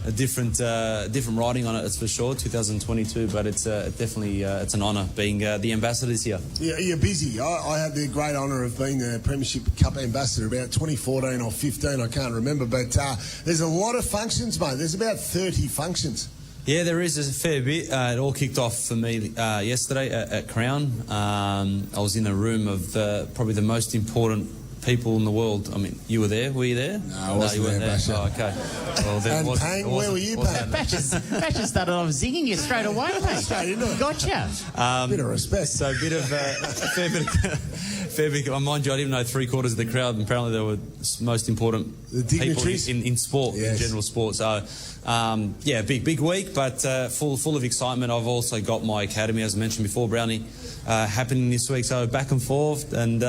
A different writing on it, that's for sure. 2022, but it's definitely it's an honour being the ambassador this year. Yeah, you're busy. I had the great honour of being the Premiership Cup ambassador about 2014 or 15, I can't remember. But there's a lot of functions, mate. There's about 30 functions. Yeah, there is a fair bit. It all kicked off for me yesterday at Crown. I was in a room of probably the most important people in the world. I mean, you were there? Were you there? No, I wasn't there, Bachar. Oh, okay. Well, then and Pang, where were you, Pang? Bachar started off zinging you straight away, mate. Straight into it. Gotcha. Bit of respect. So a bit of fair bit. Mind you, I didn't know 3/4 of the crowd. And apparently, they were the most important people in sport, in general sport. So, yeah, big week, but full of excitement. I've also got my academy, as I mentioned before, Browny, happening this week. So back and forth, and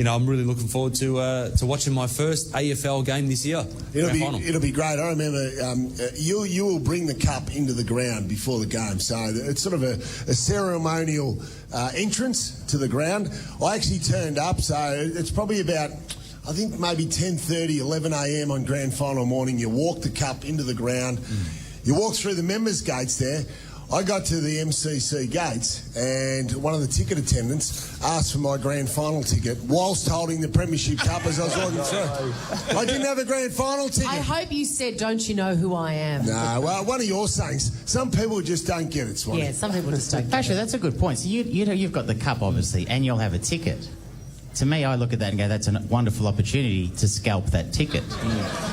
I'm really looking forward to watching my first AFL game this year. It'll be great. I remember you will bring the cup into the ground before the game, so it's sort of a ceremonial entrance to the ground. I actually turned up, so it's probably about, I think maybe 10:30, 11 a.m. on grand final morning. You walk the cup into the ground. You walk through the members' gates there. I got to the MCC gates and one of the ticket attendants asked for my grand final ticket whilst holding the Premiership Cup as I was walking through. I didn't have a grand final ticket. I hope you said, "Don't you know who I am?" No, well, one of your sayings. Some people just don't get it, Swanee. Yeah, some people just don't get Bachar, that's a good point. So you've got the cup, obviously, and you'll have a ticket. To me, I look at that and go, that's a wonderful opportunity to scalp that ticket.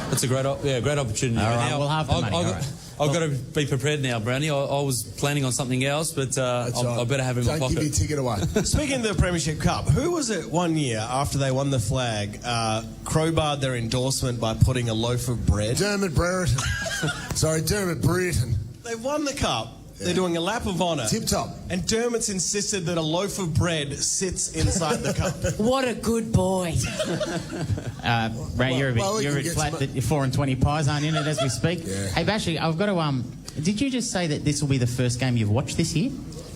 That's a great opportunity. All right, we'll have the money. All right. I've got to be prepared now, Brownie. I was planning on something else, but I better have it in my pocket. Don't give your ticket away. Speaking of the Premiership Cup, who was it one year after they won the flag, crowbarred their endorsement by putting a loaf of bread? Dermot Brereton. Dermot Brereton. They won the cup. They're doing a lap of honour. Tip top. And Dermot's insisted that a loaf of bread sits inside the cup. What a good boy. Ray, you're a bit flat that you're 4 and 20 pies aren't in it as we speak. Yeah. Hey, Bachar, I've got to... did you just say that this will be the first game you've watched this year?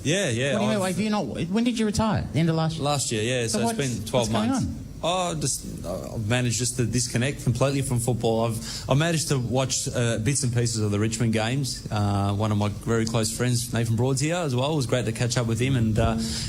Yeah. What do you mean? Have you not... When did you retire? The end of last year? Last year, yeah. So it's been 12 months. I've managed just to disconnect completely from football. I've managed to watch bits and pieces of the Richmond games. One of my very close friends, Nathan Broad's here as well. It was great to catch up with him, and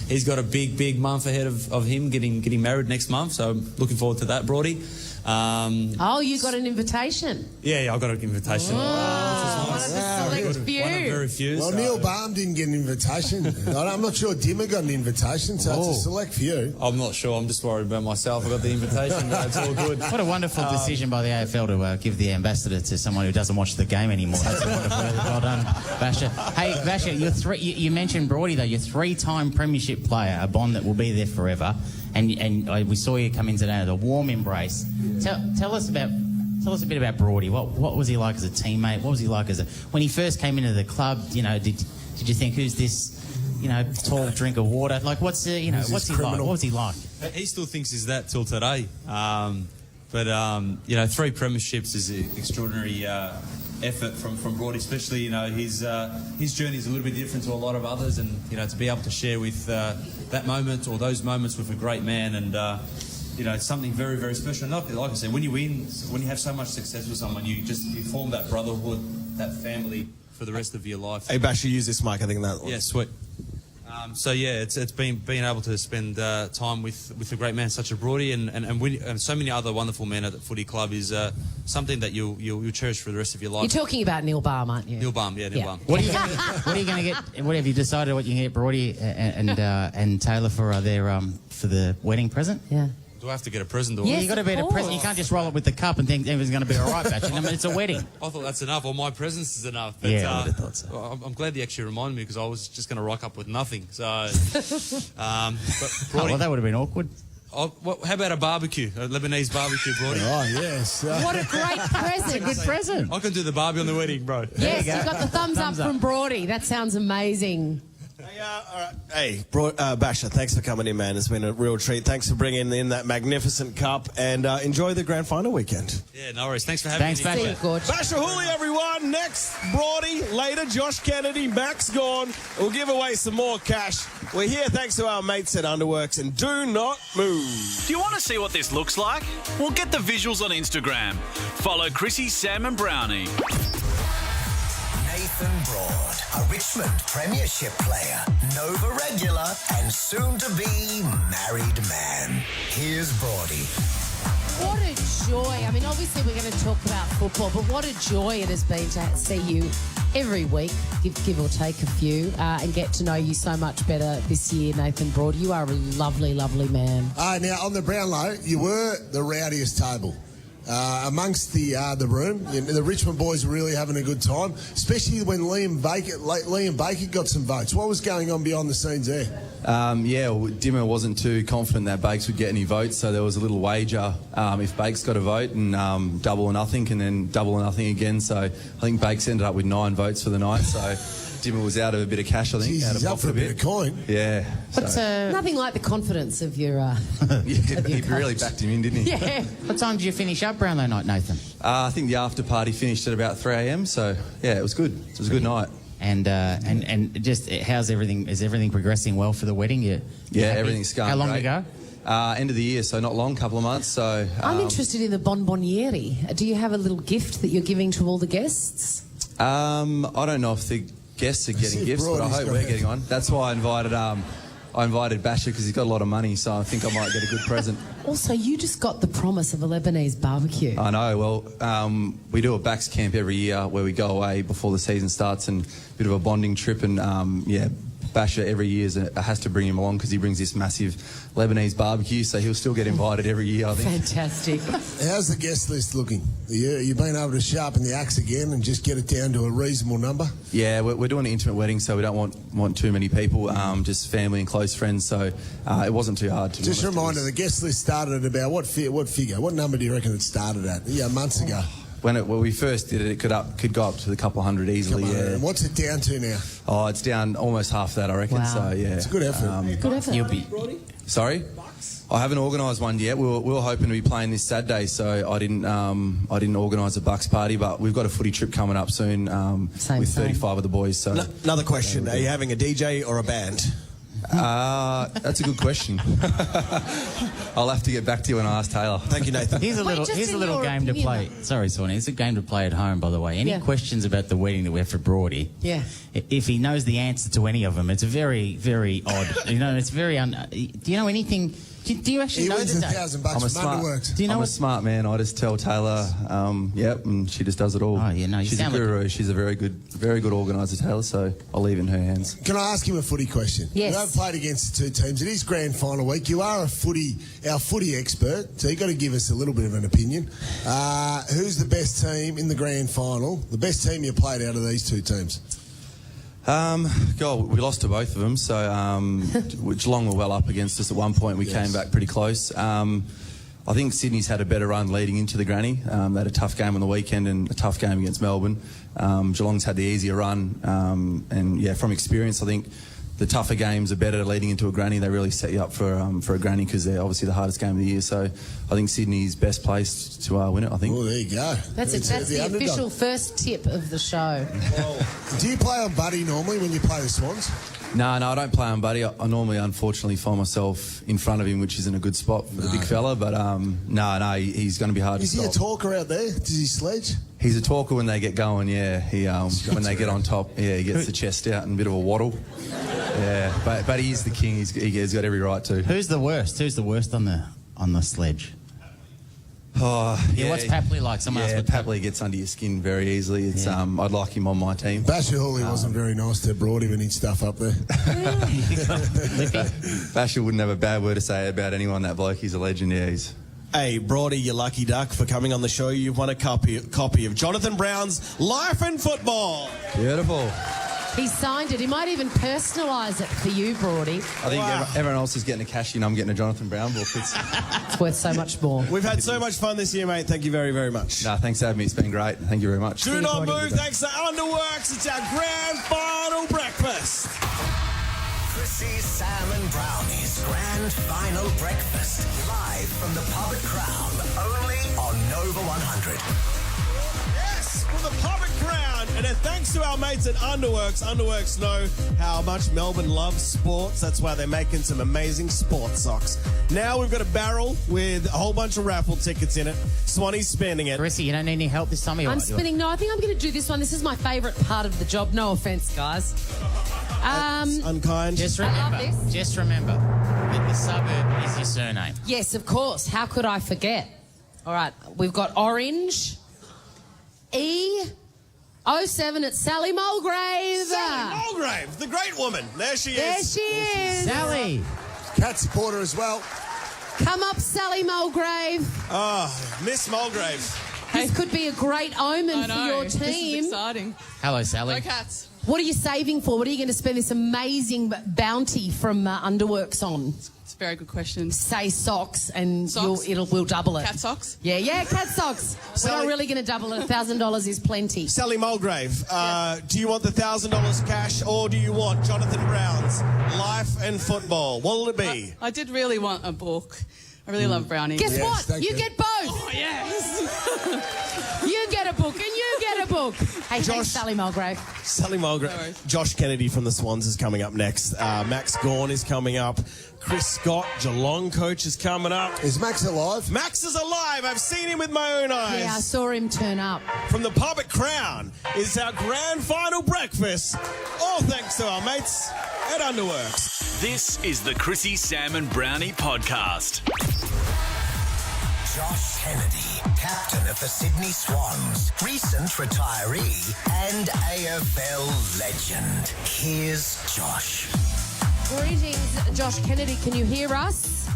he's got a big month ahead of him getting married next month. So I'm looking forward to that, Brodie. You got an invitation. Yeah, I got an invitation. One of the select few. One of very few. Well, Neil Baum didn't get an invitation. I'm not sure Dimmer got an invitation, so it's a select few. I'm not sure. I'm just worried about myself. I got the invitation. It's all good. What a wonderful decision by the AFL to give the ambassador to someone who doesn't watch the game anymore. That's a wonderful. Well done, Bachar. Hey, Bachar, you mentioned Brodie, though. You're 3-time premiership player, a bond that will be there forever. And we saw you come in today with a warm embrace. Tell us a bit about Brodie. What was he like as a teammate? What was he like when he first came into the club? Did you think, who's this? Tall drink of water. Like, what's he like? What was he like? He still thinks he's that till today. But 3 premierships is an extraordinary effort from Brodie, especially his journey is a little bit different to a lot of others, and to be able to share with that moment or those moments with a great man, and it's something very, very special. And like I said, when you win, when you have so much success with someone, you form that brotherhood, that family for the rest of your life. Hey, Bachar, use this mic. I think that. Yeah, sweet. It's been being able to spend time with a great man such as Brodie and so many other wonderful men at the footy club is something that you'll cherish for the rest of your life. You're talking about Neil Baum, aren't you? Neil Baum, yeah, Neil Baum. What are you going to get? What have you decided? What you can get Brodie and Taylor for the wedding present? Yeah. Do I have to get a present? Or Yes, you've got to be a present. You can't just roll up with the cup and think everything's going to be all right, Bachar. I mean, it's a wedding. I thought that's enough, or my presence is enough. But, I would have thought so. I'm glad you actually reminded me, because I was just going to rock up with nothing. So, but Brodie, that would have been awkward. How about a barbecue, a Lebanese barbecue, Brodie? Oh, yes. What a great present. Good present. I can do the barbie on the wedding, bro. Yes, you got the thumbs up from Brodie. That sounds amazing. Hey, all right. Hey, Bachar, thanks for coming in, man. It's been a real treat. Thanks for bringing in that magnificent cup, and enjoy the grand final weekend. Yeah, no worries. Thanks for having me. See you, Gorge. Bachar, Houli, everyone. Next, Brodie. Later, Josh Kennedy, Max Gawn. We'll give away some more cash. We're here thanks to our mates at Underworks, and do not move. Do you want to see what this looks like? Well, get the visuals on Instagram. Follow Chrissie, Sam and Browny. Nathan Broad, a Richmond Premiership player, Nova regular, and soon-to-be married man. Here's Brodie. What a joy. I mean, obviously we're going to talk about football, but what a joy it has been to see you every week, give or take a few, and get to know you so much better this year, Nathan Broad. You are a lovely, lovely man. Now, on the Brownlow, you were the rowdiest table. Amongst the room, the Richmond boys were really having a good time, especially when Liam Baker got some votes. What was going on behind the scenes there? Dimmer wasn't too confident that Bakes would get any votes, so there was a little wager if Bakes got a vote, and double or nothing, and then double or nothing again. So I think Bakes ended up with 9 votes for the night. So Dimmer was out of a bit of cash, I think. Jeez, he's up for a bit of coin. Yeah. But nothing like the confidence of your he really backed him in, didn't he? Yeah. What time did you finish up Brownlow night, Nathan? I think the after party finished at about 3 a.m. So yeah, it was good. It was a good night. And just how's everything? Is everything progressing well for the wedding? Yeah, everything's going How long great. ago? End of the year, so not long, couple of months. So I'm interested in the bonboniere. Do you have a little gift that you're giving to all the guests? I don't know if the guests are getting gifts, but I hope we're getting on. That's why I invited Bachar, because he's got a lot of money, so I think I might get a good present. Also, you just got the promise of a Lebanese barbecue. I know. Well, we do a Backs camp every year where we go away before the season starts, and a bit of a bonding trip, and Bachar every year has to bring him along because he brings this massive Lebanese barbecue, so he'll still get invited every year, I think. Fantastic. How's the guest list looking? You've been able to sharpen the axe again and just get it down to a reasonable number? Yeah, we're doing an intimate wedding, so we don't want too many people, just family and close friends, so it wasn't too hard to be Just a honest. reminder, the guest list started at about what figure? What number do you reckon it started at? Yeah, months ago. When we first did it, could go up to the couple hundred easily. Yeah. And what's it down to now? Oh, it's down almost half that, I reckon. Wow. So yeah, It's a good effort. Good effort. You'll be. Sorry, I haven't organised one yet. We were hoping to be playing this Saturday, so I didn't organise a Bucks party. But we've got a footy trip coming up soon with 35 of the boys. So Another question: Are you having a DJ or a band? That's a good question. I'll have to get back to you when I ask Taylor. Thank you, Nathan. Here's a little game to play. Sorry, Swanee. It's a game to play at home, by the way. Any questions about the wedding that we have for Brodie? Yeah. If he knows the answer to any of them, it's very, very odd. It's very. Do you know anything? Do you actually know wins the date? $1,000 I'm a smart man. I just tell Taylor, and she just does it all. Oh, yeah, no, you she's a sound like- guru. She's a very good organiser, Taylor. So I'll leave it in her hands. Can I ask you a footy question? Yes. You have played against the two teams. It is grand final week. You are our footy expert, so you've got to give us a little bit of an opinion. Who's the best team in the grand final? The best team you played out of these two teams? We lost to both of them, so Geelong were well up against us at one point. We came back pretty close. I think Sydney's had a better run leading into the granny. They had a tough game on the weekend and a tough game against Melbourne. Geelong's had the easier run, and from experience, I think the tougher games are better leading into a granny. They really set you up for a granny because they're obviously the hardest game of the year. So I think Sydney's best placed to win it, I think. Oh, there you go. That's the official first tip of the show. Do you play on Buddy normally when you play the Swans? No, I don't play on Buddy. I normally, unfortunately, find myself in front of him, which isn't a good spot for the big fella. But he's going to be hard to stop. Is he a talker out there? Does he sledge? He's a talker when they get going. Yeah, when they get on top, he gets the chest out and a bit of a waddle. Yeah, but he is the king. He's got every right to. Who's the worst? Who's the worst on the sledge? Oh, what's Papley like? Papley gets under your skin very easily. It's I'd like him on my team. Bachar Houli wasn't very nice to Brodie when he'd stuff up there. Bachar wouldn't have a bad word to say about anyone. That bloke, he's a legend. Yeah, he's. Hey, Brodie, you lucky duck for coming on the show. You've won a copy of Jonathan Brown's Life in Football. Beautiful. He signed it. He might even personalise it for you, Brodie. I think everyone else is getting a cash in. I'm getting a Jonathan Brown book. It's worth so much more. We've had so much fun this year, mate. Thank you very, very much. No, thanks for having me. It's been great. Thank you very much. Do not move. Thanks to Underworks. It's our grand final breakfast. Chrissie, Sam and Brownie's grand final breakfast. Live from the pub at Crown, only on Nova 100. Yes, from the pub at Crown. And thanks to our mates at Underworks. Underworks know how much Melbourne loves sports. That's why they're making some amazing sports socks. Now we've got a barrel with a whole bunch of raffle tickets in it. Swanee's spinning it. Chrissie, you don't need any help this time? I'm spinning. No, I think I'm going to do this one. This is my favourite part of the job. No offence, guys. Unkind. Just I love remember, that the suburb is your surname. Yes, of course. How could I forget? All right, we've got Orange. E07 at Sally Mulgrave. Sally Mulgrave, the great woman. There she is. There she is. Sally. Cat supporter as well. Come up, Sally Mulgrave. Oh, Miss Mulgrave. This could be a great omen for your team. This is exciting. Hello, Sally. Go Cats. What are you saving for? What are you going to spend this amazing bounty from Underworks on? It's a very good question. Say socks and Socks? we'll double it. Cat socks? Yeah, cat socks. We're not really going to double it. $1,000 is plenty. Sally Mulgrave, do you want the $1,000 cash or do you want Jonathan Brown's life and football? What'll it be? I did really want a book. I really love Brownie. Guess what? You get both. Oh, yes. You get a book and you get a book. Hey, thanks, Sally Mulgrave. Sally Mulgrave. Josh Kennedy from the Swans is coming up next. Max Gawn is coming up. Chris Scott, Geelong coach, is coming up. Is Max alive? Max is alive. I've seen him with my own eyes. Yeah, I saw him turn up. From the pub at Crown is our grand final breakfast. All thanks to our mates at Underworks. This is the Chrissie, Sam and Brownie podcast. Josh Kennedy, captain of the Sydney Swans, recent retiree and AFL legend. Here's Josh. Greetings, Josh Kennedy. Can you hear us?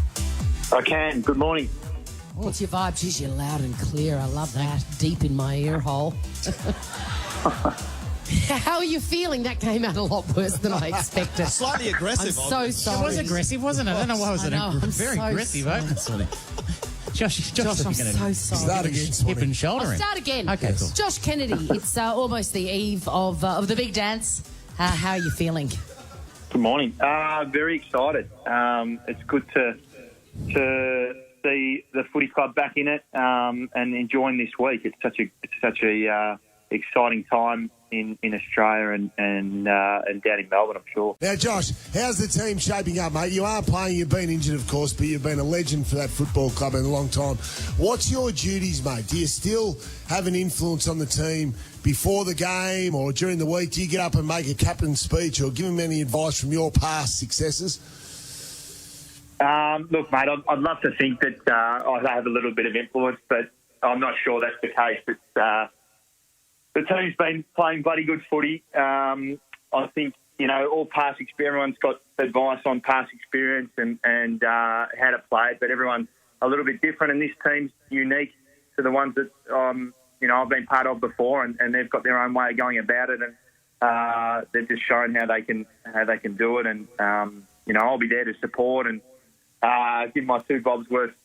I can. Good morning. What's your vibe? Geez, you're loud and clear. I love that. Deep in my ear hole. How are you feeling? That came out a lot worse than I expected. Slightly aggressive. I'm so sorry. It was aggressive, wasn't it? I don't know why was it very so aggressive. sorry. Josh, I'm so sorry. Start again, hip and shoulder. I'll start again. Okay, cool. Josh Kennedy, it's almost the eve of the big dance. How are you feeling? Good morning. Very excited. It's good to see the footy club back in it and enjoying this week. It's such a exciting time in Australia and down in Melbourne, I'm sure. Now, Josh, how's the team shaping up, mate? You are playing, you've been injured, of course, but you've been a legend for that football club in a long time. What's your duties, mate? Do you still have an influence on the team before the game or during the week? Do you get up and make a captain's speech or give them any advice from your past successes? Look, mate, I'd love to think that I have a little bit of influence, but I'm not sure that's the case. It's, the team's been playing bloody good footy. I think, all past experience, everyone's got advice on past experience and how to play it, but everyone's a little bit different, and this team's unique to the ones that, I've been part of before, and they've got their own way of going about it, and they've just shown how they can do it, and, I'll be there to support and give my two bobs worth,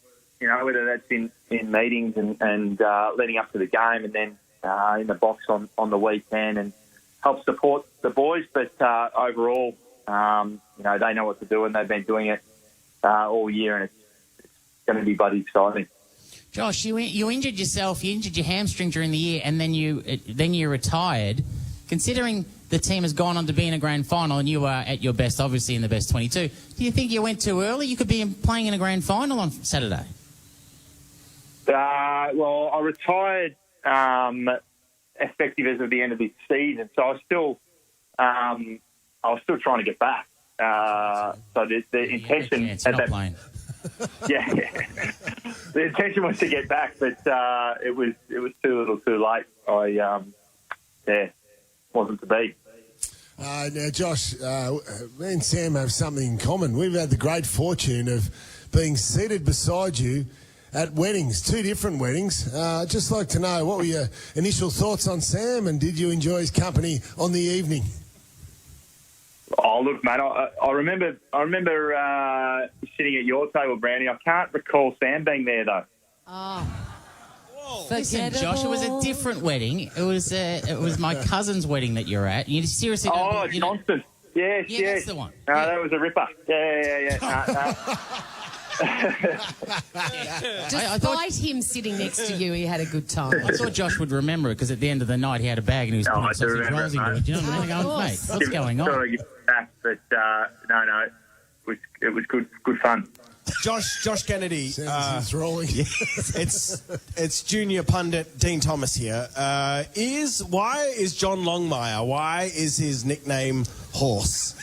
whether that's in meetings and leading up to the game and then in the box on the weekend and help support the boys. But overall, they know what to do and they've been doing it all year, and it's going to be bloody exciting. Josh, you injured yourself. You injured your hamstring during the year, and then you retired. Considering the team has gone on to be in a grand final, and you are at your best, obviously in the best 22, do you think you went too early? You could be playing in a grand final on Saturday. Well, I retired effective as of the end of this season, so I was still trying to get back. So the intention at that playing. Yeah, the intention was to get back, but it was too little, too late. Wasn't to be. Now, Josh, me and Sam have something in common. We've had the great fortune of being seated beside you at weddings, 2 different weddings. Just like to know, what were your initial thoughts on Sam, and did you enjoy his company on the evening? Oh, look, mate, I remember sitting at your table, Brownie. I can't recall Sam being there, though. Oh. Listen, Josh, it was a different wedding. It was my cousin's wedding that you're at. You seriously don't... Johnston. Yes, Yeah, yes. that's the one. That was a ripper. Yeah. Despite him sitting next to you, he had a good time. I thought Josh would remember it because at the end of the night he had a bag and he was putting I do sausage remember rolls it, into mate. it. Do you know what I mean? I'm going, mate, what's going on? Sorry, back, but no, it was good fun. Josh Kennedy. It's rolling. It's junior pundit Dean Thomas here. Why is John Longmire? Why is his nickname Horse?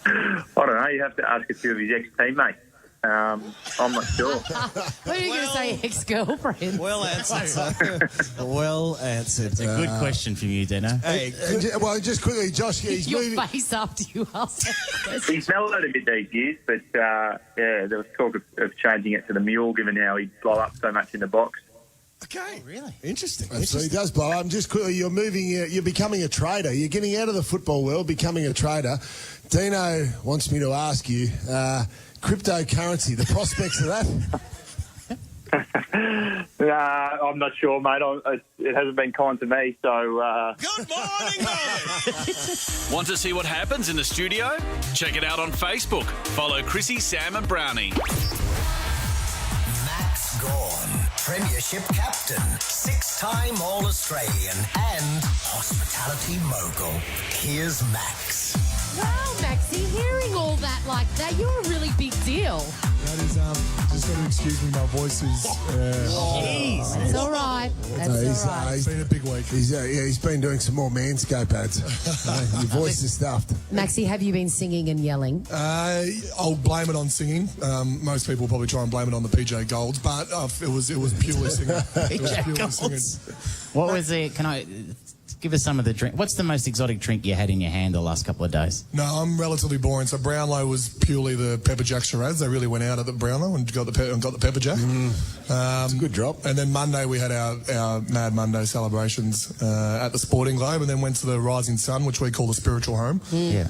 I don't know. You have to ask a few of his ex-teammates. I'm not sure. What are you going to say, ex-girlfriend? Well answered, sir. Well answered. It's a good question from you, Dino. Hey, well, just quickly, Josh, he's Your moving. face after you asked that question. He's mellowed a bit these years, but there was talk of changing it to the mule, given how he blow up so much in the box. Okay, really interesting. So he does blow up. Just quickly, you're moving. You're becoming a trader. You're getting out of the football world, becoming a trader. Dino wants me to ask you, cryptocurrency, the prospects of that. I'm not sure, mate. It hasn't been kind to me, so... Good morning, Want to see what happens in the studio? Check it out on Facebook. Follow Chrissie, Sam and Brownie. Max Gawn, Premiership captain, 6-time All-Australian and hospitality mogul. Here's Max. Wow, Maxie, hearing all that like that, you're a really big deal. That is, just got to excuse me, my voice is... Jeez. That's all right. That's all right. It's been a big week. He's been doing some more Manscaped ads. Your voice is stuffed. Maxie, have you been singing and yelling? I'll blame it on singing. Most people probably try and blame it on the PJ Golds, but it was purely singing. PJ Golds. What was it? Can I... Give us some of the drink. What's the most exotic drink you had in your hand the last couple of days? No, I'm relatively boring. So Brownlow was purely the pepper jack charades. They really went out at the Brownlow and got the pepper jack. It's a good drop. And then Monday we had our Mad Monday celebrations at the Sporting Globe, and then went to the Rising Sun, which we call the spiritual home. Yeah.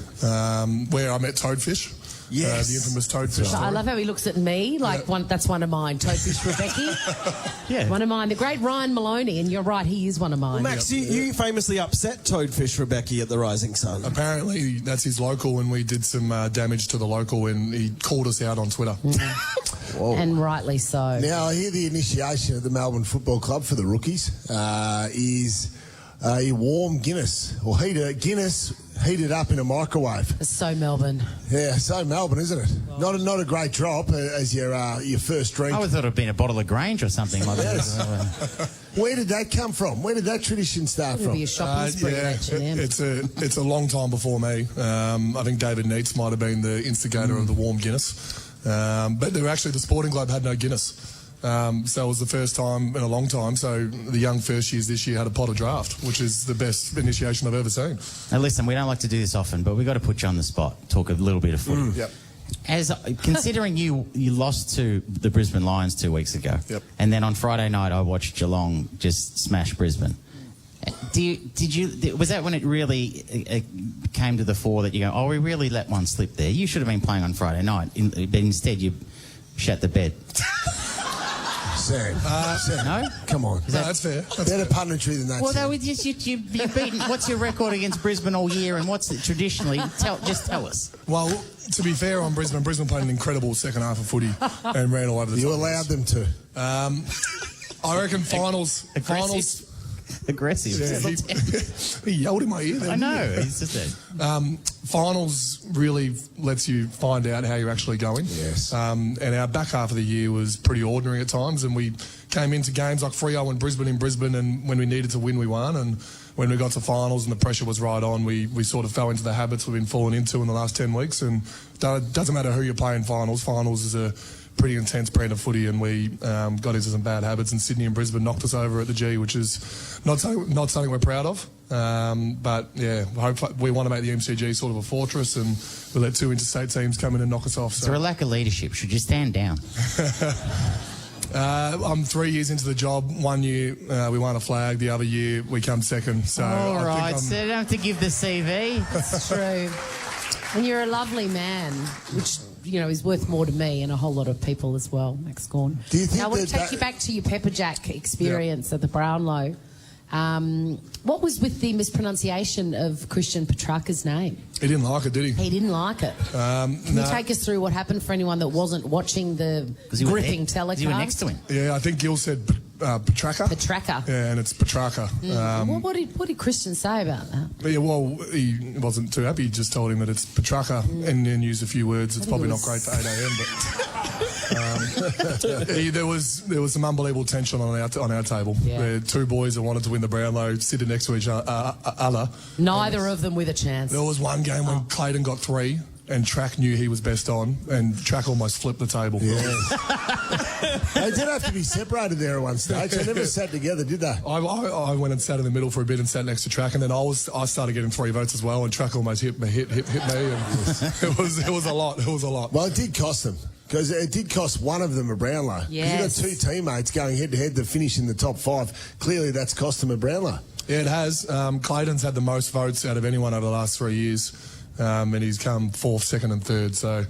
Where I met Toadfish. Yes. The infamous Toadfish story. I love how he looks at me like that's one of mine. Toadfish Rebecca. Yeah. One of mine. The great Ryan Maloney, and you're right, he is one of mine. Well, Max, you famously upset Toadfish Rebecca at the Rising Sun. Apparently, that's his local, and we did some damage to the local, and he called us out on Twitter. And rightly so. Now, I hear the initiation of the Melbourne Football Club for the rookies is a warm Guinness, or Guinness heated up in a microwave. It's so Melbourne. Yeah, so Melbourne, isn't it? Not a great drop as your first drink. I would have thought it would have been a bottle of Grange or something like that. Where did that come from? Where did that tradition start It'll from? be a shopping spree at H&M. It's a long time before me. I think David Neitz might have been the instigator of the warm Guinness. But the Sporting Club had no Guinness. So it was the first time in a long time. So the young first years this year had a pot of draft, which is the best initiation I've ever seen. Now listen, we don't like to do this often, but we've got to put you on the spot, talk a little bit of footy. Yep. Considering you lost to the Brisbane Lions 2 weeks ago, Yep. and then on Friday night I watched Geelong just smash Brisbane. Was that when it really came to the fore that you go, we really let one slip there? You should have been playing on Friday night, but instead you shat the bed. Sam. No? Come on. That's fair. Better punditry than that. Well, Sam. though, you've beaten. What's your record against Brisbane all year, and what's it traditionally? Just tell us. Well, to be fair on Brisbane played an incredible second half of footy and ran all over the You top. allowed them to. I reckon finals. Aggressive. Yeah, he yelled in my ear. I know. He's just there. Finals really lets you find out how you're actually going. Yes. And our back half of the year was pretty ordinary at times, and we came into games like Freo and Brisbane, and when we needed to win, we won. And when we got to finals and the pressure was right on, we sort of fell into the habits we've been falling into in the last 10 weeks. And it doesn't matter who you're playing finals. Finals is a pretty intense brand of footy, and we got into some bad habits, and Sydney and Brisbane knocked us over at the G, which is not something we're proud of. But yeah, hopefully we want to make the MCG sort of a fortress, and we let two interstate teams come in and knock us off. Is there a lack of leadership? Should you stand down? I'm 3 years into the job. 1 year we won a flag, the other year we come second. So All I right, so you don't have to give the CV. That's true. And you're a lovely man, which is worth more to me and a whole lot of people as well, Max Gawn. Do you think now, I want to that take you back to your pepper jack experience at the Brownlow. What was with the mispronunciation of Christian Petrarca's name? He didn't like it, did he? He didn't like it. Can you take us through what happened for anyone that wasn't watching the gripping telecast? You were next to him. Yeah, I think Gil said Petrarca. Petrarca. Yeah, and it's Petrarca. What did Christian say about that? Yeah, well, he wasn't too happy. He just told him that it's Petrarca and then used a few words. It's probably not great for 8 a.m, but there was some unbelievable tension on our table. Yeah. There were two boys that wanted to win the Brownlow sitting next to each other. Neither of them with a chance. There was one game when Clayton got 3 and Track knew he was best on, and Track almost flipped the table. Yeah. They did have to be separated there at one stage. They never sat together, did they? I went and sat in the middle for a bit and sat next to Track, and then I started getting 3 votes as well, and Track almost hit me, and it was a lot. It was a lot. Well, it did cost them. Because it did cost one of them a Brownlow. Yes. You've got 2 teammates going head-to-head to finish in the top 5. Clearly, that's cost them a Brownlow. Yeah, it has. Clayton's had the most votes out of anyone over the last 3 years, and he's come 4th, 2nd and 3rd. So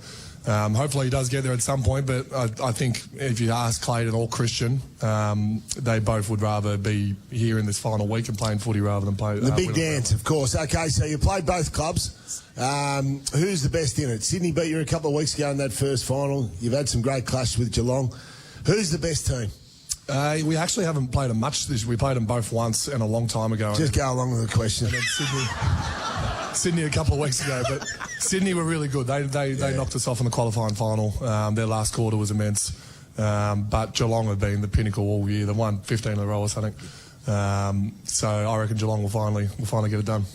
hopefully he does get there at some point, but I think if you ask Clayton or Christian, they both would rather be here in this final week and playing footy rather than play... The big dance, of course. Okay, so you played both clubs. Who's the best in it? Sydney beat you a couple of weeks ago in that first final. You've had some great clashes with Geelong. Who's the best team? We actually haven't played them much. We played them both once and a long time ago. Just go along with the question. And then Sydney a couple of weeks ago, but Sydney were really good. They knocked us off in the qualifying final. Their last quarter was immense. But Geelong have been the pinnacle all year. They won 15 in a row or something. So I reckon Geelong will finally get it done.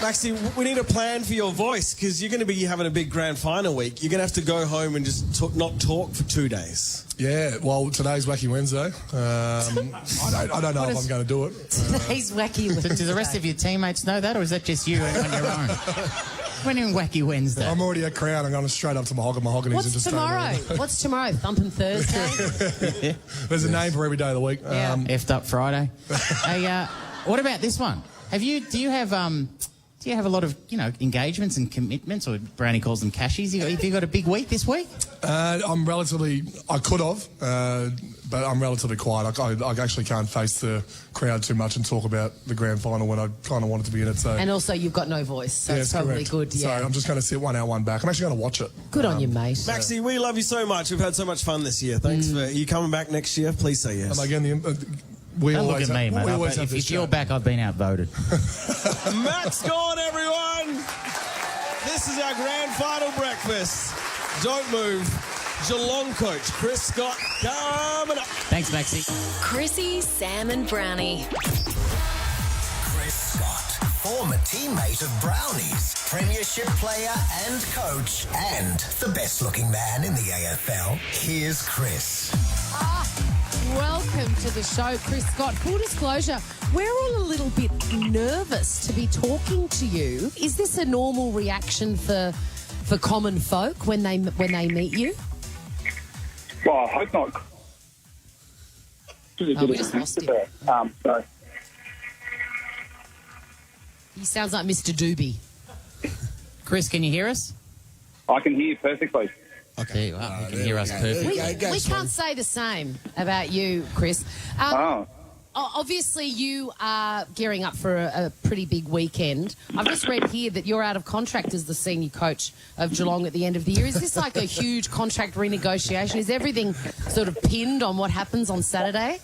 Maxie, we need a plan for your voice because you're going to be having a big grand final week. You're going to have to go home and just not talk for 2 days. Yeah, well, today's Wacky Wednesday. I don't know if I'm going to do it. Today's Wacky Wednesday. Do the rest of your teammates know that, or is that just you on your own? When in Wacky Wednesday? I'm already at Crown. I'm going straight up to Mahogany's. What's tomorrow? What's tomorrow? Thumping Thursday? There's a name for every day of the week. Yeah. Effed up Friday. Hey, what about this one? Do you have a lot of engagements and commitments, or Brownie calls them cashies? Have you got a big week this week? I could have, but I'm relatively quiet. I actually can't face the crowd too much and talk about the grand final when I kind of wanted to be in it. So. And also you've got no voice, so it's probably correct. good. Yeah. So I'm just going to sit one out, one back. I'm actually going to watch it. Good on you, mate. Maxie, we love you so much. We've had so much fun this year. Thanks for you coming back next year. Please say yes. Am I getting Don't look at me, mate. If you're back, I've been outvoted. Matt's gone, everyone. This is our grand final breakfast. Don't move. Geelong coach Chris Scott coming up. Thanks, Maxie. Chrissie, Sam and Brownie. Chris Scott, former teammate of Brownies, premiership player and coach, and the best-looking man in the AFL. Here's Chris. Welcome to the show, Chris Scott. Full disclosure, we're all a little bit nervous to be talking to you. Is this a normal reaction for common folk when they meet you? Well, I hope not. We just lost him. So. He sounds like Mr. Doobie. Chris, can you hear us? I can hear you perfectly. Okay, you can hear us perfectly. We can't say the same about you, Chris. Obviously, you are gearing up for a pretty big weekend. I've just read here that you're out of contract as the senior coach of Geelong at the end of the year. Is this like a huge contract renegotiation? Is everything sort of pinned on what happens on Saturday?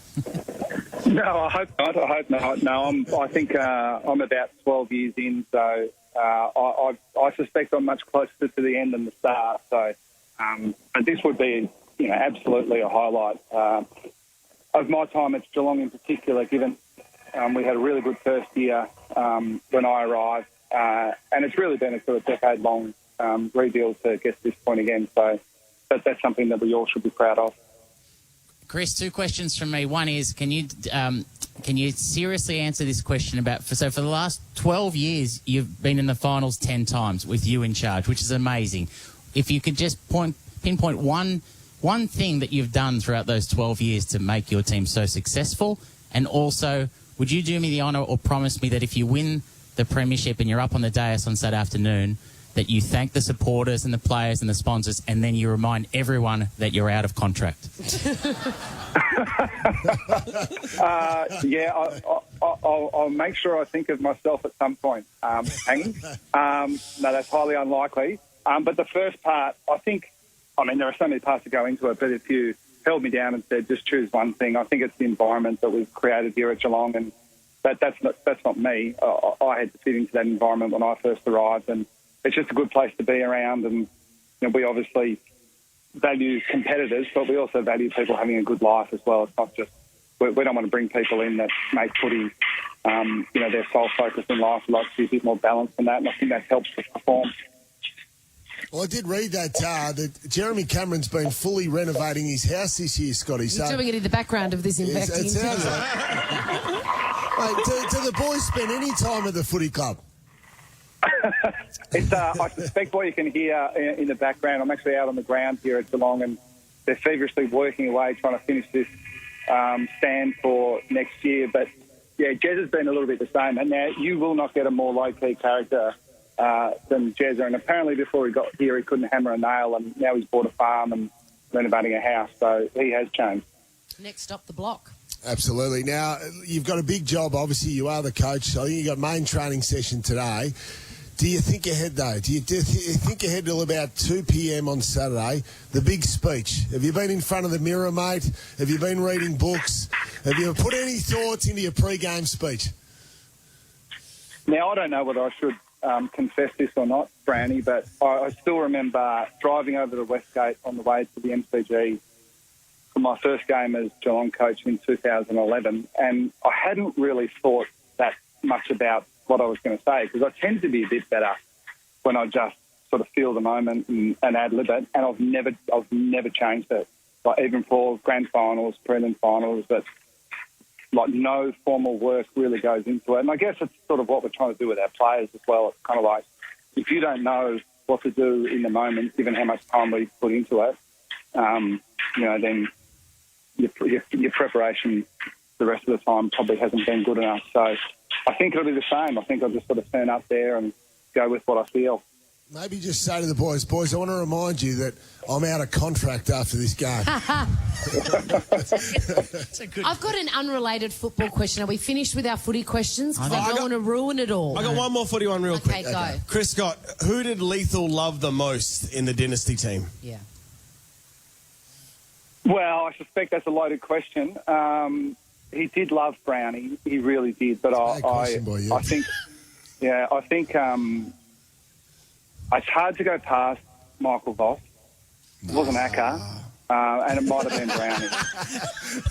No, I hope not. No, I think I'm about 12 years in, so I suspect I'm much closer to the end than the start. So, but this would be, absolutely a highlight of my time at Geelong in particular, given we had a really good first year when I arrived, and it's really been a sort of decade-long rebuild to get to this point again. So that's something that we all should be proud of. Chris, 2 questions from me. One is, can you seriously answer this question about... for the last 12 years, you've been in the finals 10 times with you in charge, which is amazing. If you could just pinpoint one thing that you've done throughout those 12 years to make your team so successful, and also, would you do me the honour or promise me that if you win the premiership and you're up on the dais on Saturday afternoon, that you thank the supporters and the players and the sponsors, and then you remind everyone that you're out of contract? I'll make sure I think of myself at some point hanging. No, that's highly unlikely. But the first part, there are so many parts that go into it, but if you held me down and said, just choose one thing, I think it's the environment that we've created here at Geelong, and that's not me. I had to fit into that environment when I first arrived, and it's just a good place to be around. And we obviously value competitors, but we also value people having a good life as well. It's not just we don't want to bring people in that make footy, their sole focus in life. We like to be a bit more balanced than that, and I think that helps us perform. Well, I did read that Jeremy Cameron's been fully renovating his house this year, Scotty. He's doing it in the background of this impact interview. Do the boys spend any time at the footy club? I suspect what you can hear in the background. I'm actually out on the ground here at Geelong, and they're feverishly working away trying to finish this stand for next year. But, yeah, Jez has been a little bit the same. And now you will not get a more low-key character than Jezza, and apparently before he got here he couldn't hammer a nail, and now he's bought a farm and renovating a house, so he has changed. Next up the block. Absolutely. Now, you've got a big job, obviously you are the coach. I think you got main training session today. Do you think ahead, though? Do you think ahead till about 2 p.m. on Saturday, the big speech? Have you been in front of the mirror, mate? Have you been reading books? Have you put any thoughts into your pre-game speech? Now, I don't know whether I should confess this or not, Browny, but I still remember driving over to Westgate on the way to the MCG for my first game as Geelong coach in 2011, and I hadn't really thought that much about what I was going to say, because I tend to be a bit better when I just sort of feel the moment and ad-lib it, and I've never changed it. Like even for grand finals, prelim finals, but like no formal work really goes into it. And I guess it's sort of what we're trying to do with our players as well. It's kind of like, if you don't know what to do in the moment, given how much time we put into it, then your preparation the rest of the time probably hasn't been good enough. So I think it'll be the same. I think I'll just sort of turn up there and go with what I feel. Maybe just say to the boys, I want to remind you that I'm out of contract after this game. I've got an unrelated football question. Are we finished with our footy questions? Because I don't want to ruin it all. I got one more footy one real quick. Okay, go. Chris Scott, who did Lethal love the most in the Dynasty team? Yeah. Well, I suspect that's a loaded question. He did love Browny. He really did. But I think it's hard to go past Michael Voss. It wasn't Acker, and it might have been Browny.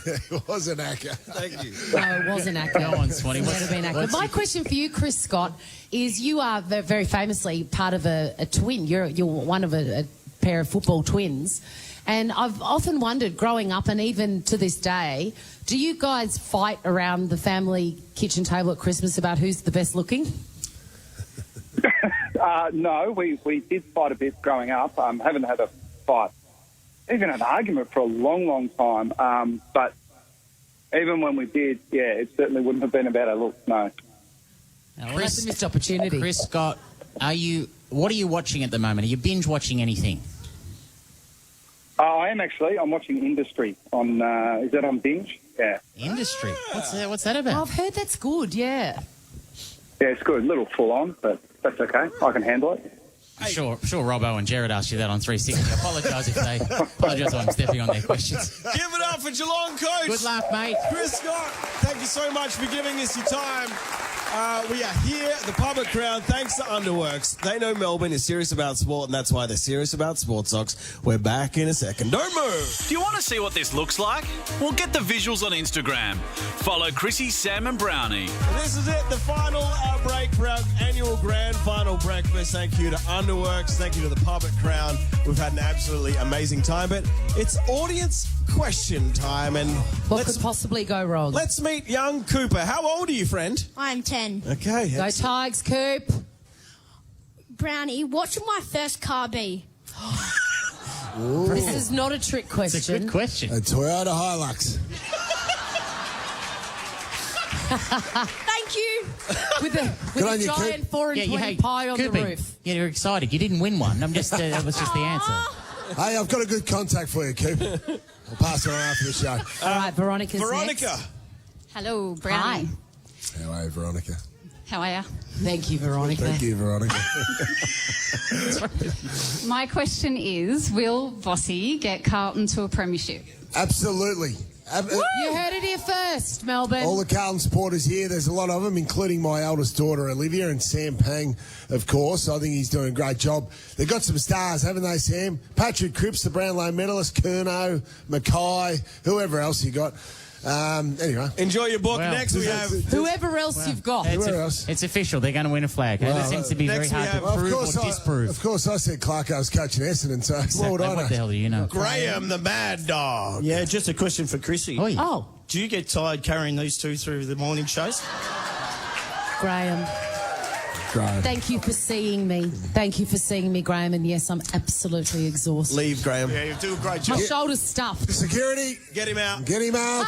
It wasn't Acker. Thank you. No, it wasn't Acker. Go on, Swanee. It would have been Acker. My question for you, Chris Scott, is you are very famously part of a twin. You're one of a pair of football twins. And I've often wondered, growing up and even to this day, do you guys fight around the family kitchen table at Christmas about who's the best looking? No, we did fight a bit growing up. Haven't had a fight, even an argument for a long, long time. But even when we did, it certainly wouldn't have been about our looks, no. Well, that's a missed opportunity. Chris Scott, what are you watching at the moment? Are you binge watching anything? I am actually. I'm watching Industry on. Is that on Binge? Yeah. Industry. What's that about? Oh, I've heard that's good. Yeah. Yeah, it's good. A little full on, but that's okay. I can handle it. I'm sure Robbo and Jared asked you that on 360. I apologise if I'm stepping on their questions. Give it up for Geelong coach. Good luck, mate. Chris Scott, thank you so much for giving us your time. We are here at the Public Crown thanks to Underworks. They know Melbourne is serious about sport, and that's why they're serious about sports socks. We're back in a second. Don't move. Do you want to see what this looks like? Well, get the visuals on Instagram. Follow Chrissie, Sam and Brownie. This is it, the final break for our annual grand final breakfast. Thank you to Underworks. Thank you to the Public Crown. We've had an absolutely amazing time, but it's audience question time. And what could possibly go wrong? Let's meet young Cooper. How old are you, friend? I'm 10. Okay. Go Tigers, Coop. Brownie, what should my first car be? This is not a trick question. It's a good question. A Toyota Hilux. Thank Thank you. With a giant 4 and 20 pie on the roof. Yeah, you're excited. You didn't win one. I'm just that was just the answer. Hey, I've got a good contact for you, Coop. I'll pass it on after the show. All right, Veronica's Veronica. next. Hello, Brownie. How are you, Veronica? How are you? Thank you, Veronica. Thank you, Veronica. My question is, will Bossy get Carlton to a premiership? Absolutely. You heard it here first, Melbourne. All the Carlton supporters here, there's a lot of them, including my eldest daughter, Olivia, and Sam Pang, of course. I think he's doing a great job. They've got some stars, haven't they, Sam? Patrick Cripps, the Brownlow medalist, Curnow, Mackay, whoever else you got. Anyway. Enjoy your book. Next we have... Whoever else you've got. It's official. They're going to win a flag. That seems to be very hard to prove or disprove. Of course, I said Clarko was coaching Essendon, so what would I know? What the hell do you know? Graham, the mad dog. Yeah, just a question for Chrissie. Oh. Do you get tired carrying these two through the morning shows? Graham. Thank you for seeing me. Thank you for seeing me, Graham. And yes, I'm absolutely exhausted. Leave, Graham. Yeah, you do a great job. My shoulder's stuffed. Security. Get him out. Get him out.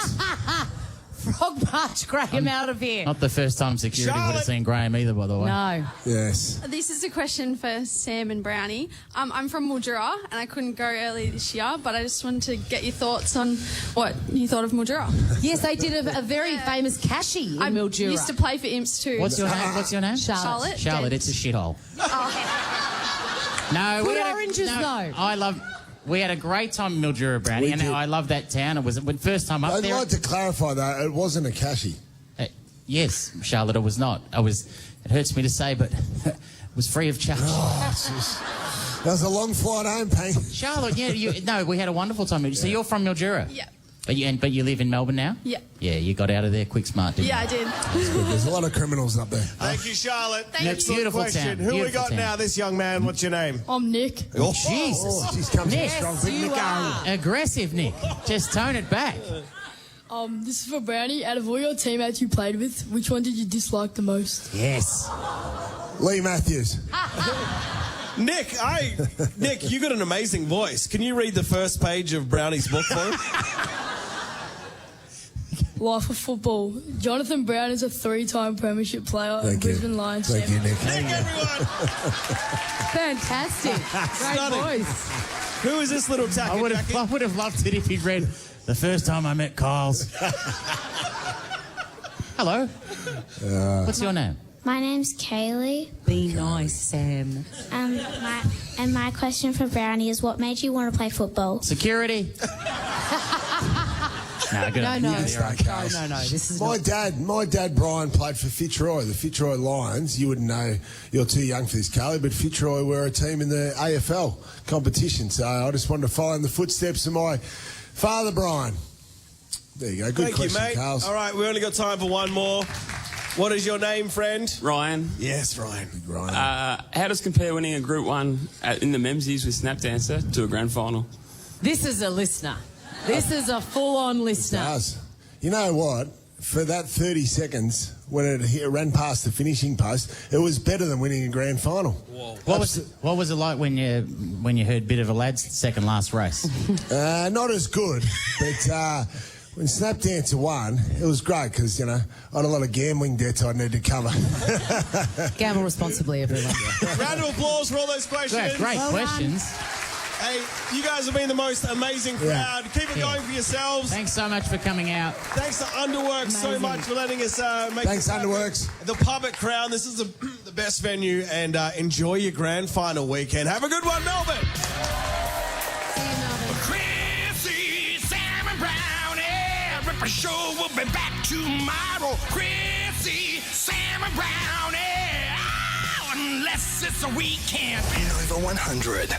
Frog march Graham out of here. Not the first time security would have seen Graham either, by the way. No. Yes. This is a question for Sam and Brownie. I'm from Mildura, and I couldn't go early this year, but I just wanted to get your thoughts on what you thought of Mildura. Yes, they did a very famous cashy in Mildura. I used to play for Imps too. What's your name? What's your name? Charlotte. Charlotte, it's a shithole. No, Good oranges, though. We had a great time in Mildura, Brownie, and I love that town. It was the first time up I'd there. like to clarify, though, it wasn't a cashy. Yes, Charlotte, it was not. It hurts me to say, but it was free of charge. Oh, that was a long flight home, Pang. Charlotte, yeah, we had a wonderful time. So you're from Mildura? Yeah. But you live in Melbourne now? Yeah. Yeah, you got out of there quick smart, didn't you? Yeah, I did. There's a lot of criminals up there. Thank you, Charlotte. Excellent beautiful question. town. Who we Beautiful got town. now? This young man. What's your name? I'm Nick. Oh, Jesus. She's coming Nick, strong. Big Nick Gawn. aggressive, Nick. Just tone it back. This is for Brownie. Out of all your teammates you played with, which one did you dislike the most? Yes. Lee Matthews. Nick, you got an amazing voice. Can you read the first page of Brownie's book for us? Life of football. Jonathan Brown is a 3-time premiership player. Brisbane Lions. Thank you, Nick. Nick, everyone. Fantastic. Great voice. Who is this little tacky? I would have loved it if he'd read the first time I met Kyles. Hello. What's your name? My name's Kaylee. Be nice, Sam. My question for Brownie is, what made you want to play football? Security. No. This is My dad Brian played for Fitzroy, the Fitzroy Lions. You wouldn't know, you're too young for this, Carly, but Fitzroy were a team in the AFL competition. So I just wanted to follow in the footsteps of my father, Brian. There you go. Good Thank question, you, mate. Carls. All right, we only got time for one more. What is your name, friend? Ryan. Yes, Ryan. How does compare winning a Group 1 in the Memsies with Snap Dancer to a grand final? This is a listener. This is a full-on listener. It does. You know what? For that 30 seconds, when it ran past the finishing post, it was better than winning a grand final. What was it like when you heard bit of a lad's second last race? Not as good, but when Snap Dancer won, it was great because, I had a lot of gambling debts I needed to cover. Gamble responsibly, everyone. Round of applause for all those questions. Great questions. Hey, you guys have been the most amazing crowd. Keep it going for yourselves. Thanks so much for coming out. Thanks to Underworks so much for letting us make Thanks, Underworks. The pub at Crown. This is the best venue, and enjoy your grand final weekend. Have a good one, Melbourne. Chrissie, Sam and Brownie. Ripper Show will be back tomorrow. Chrissie, Sam and Brownie. Oh, unless it's a weekend. Over 100.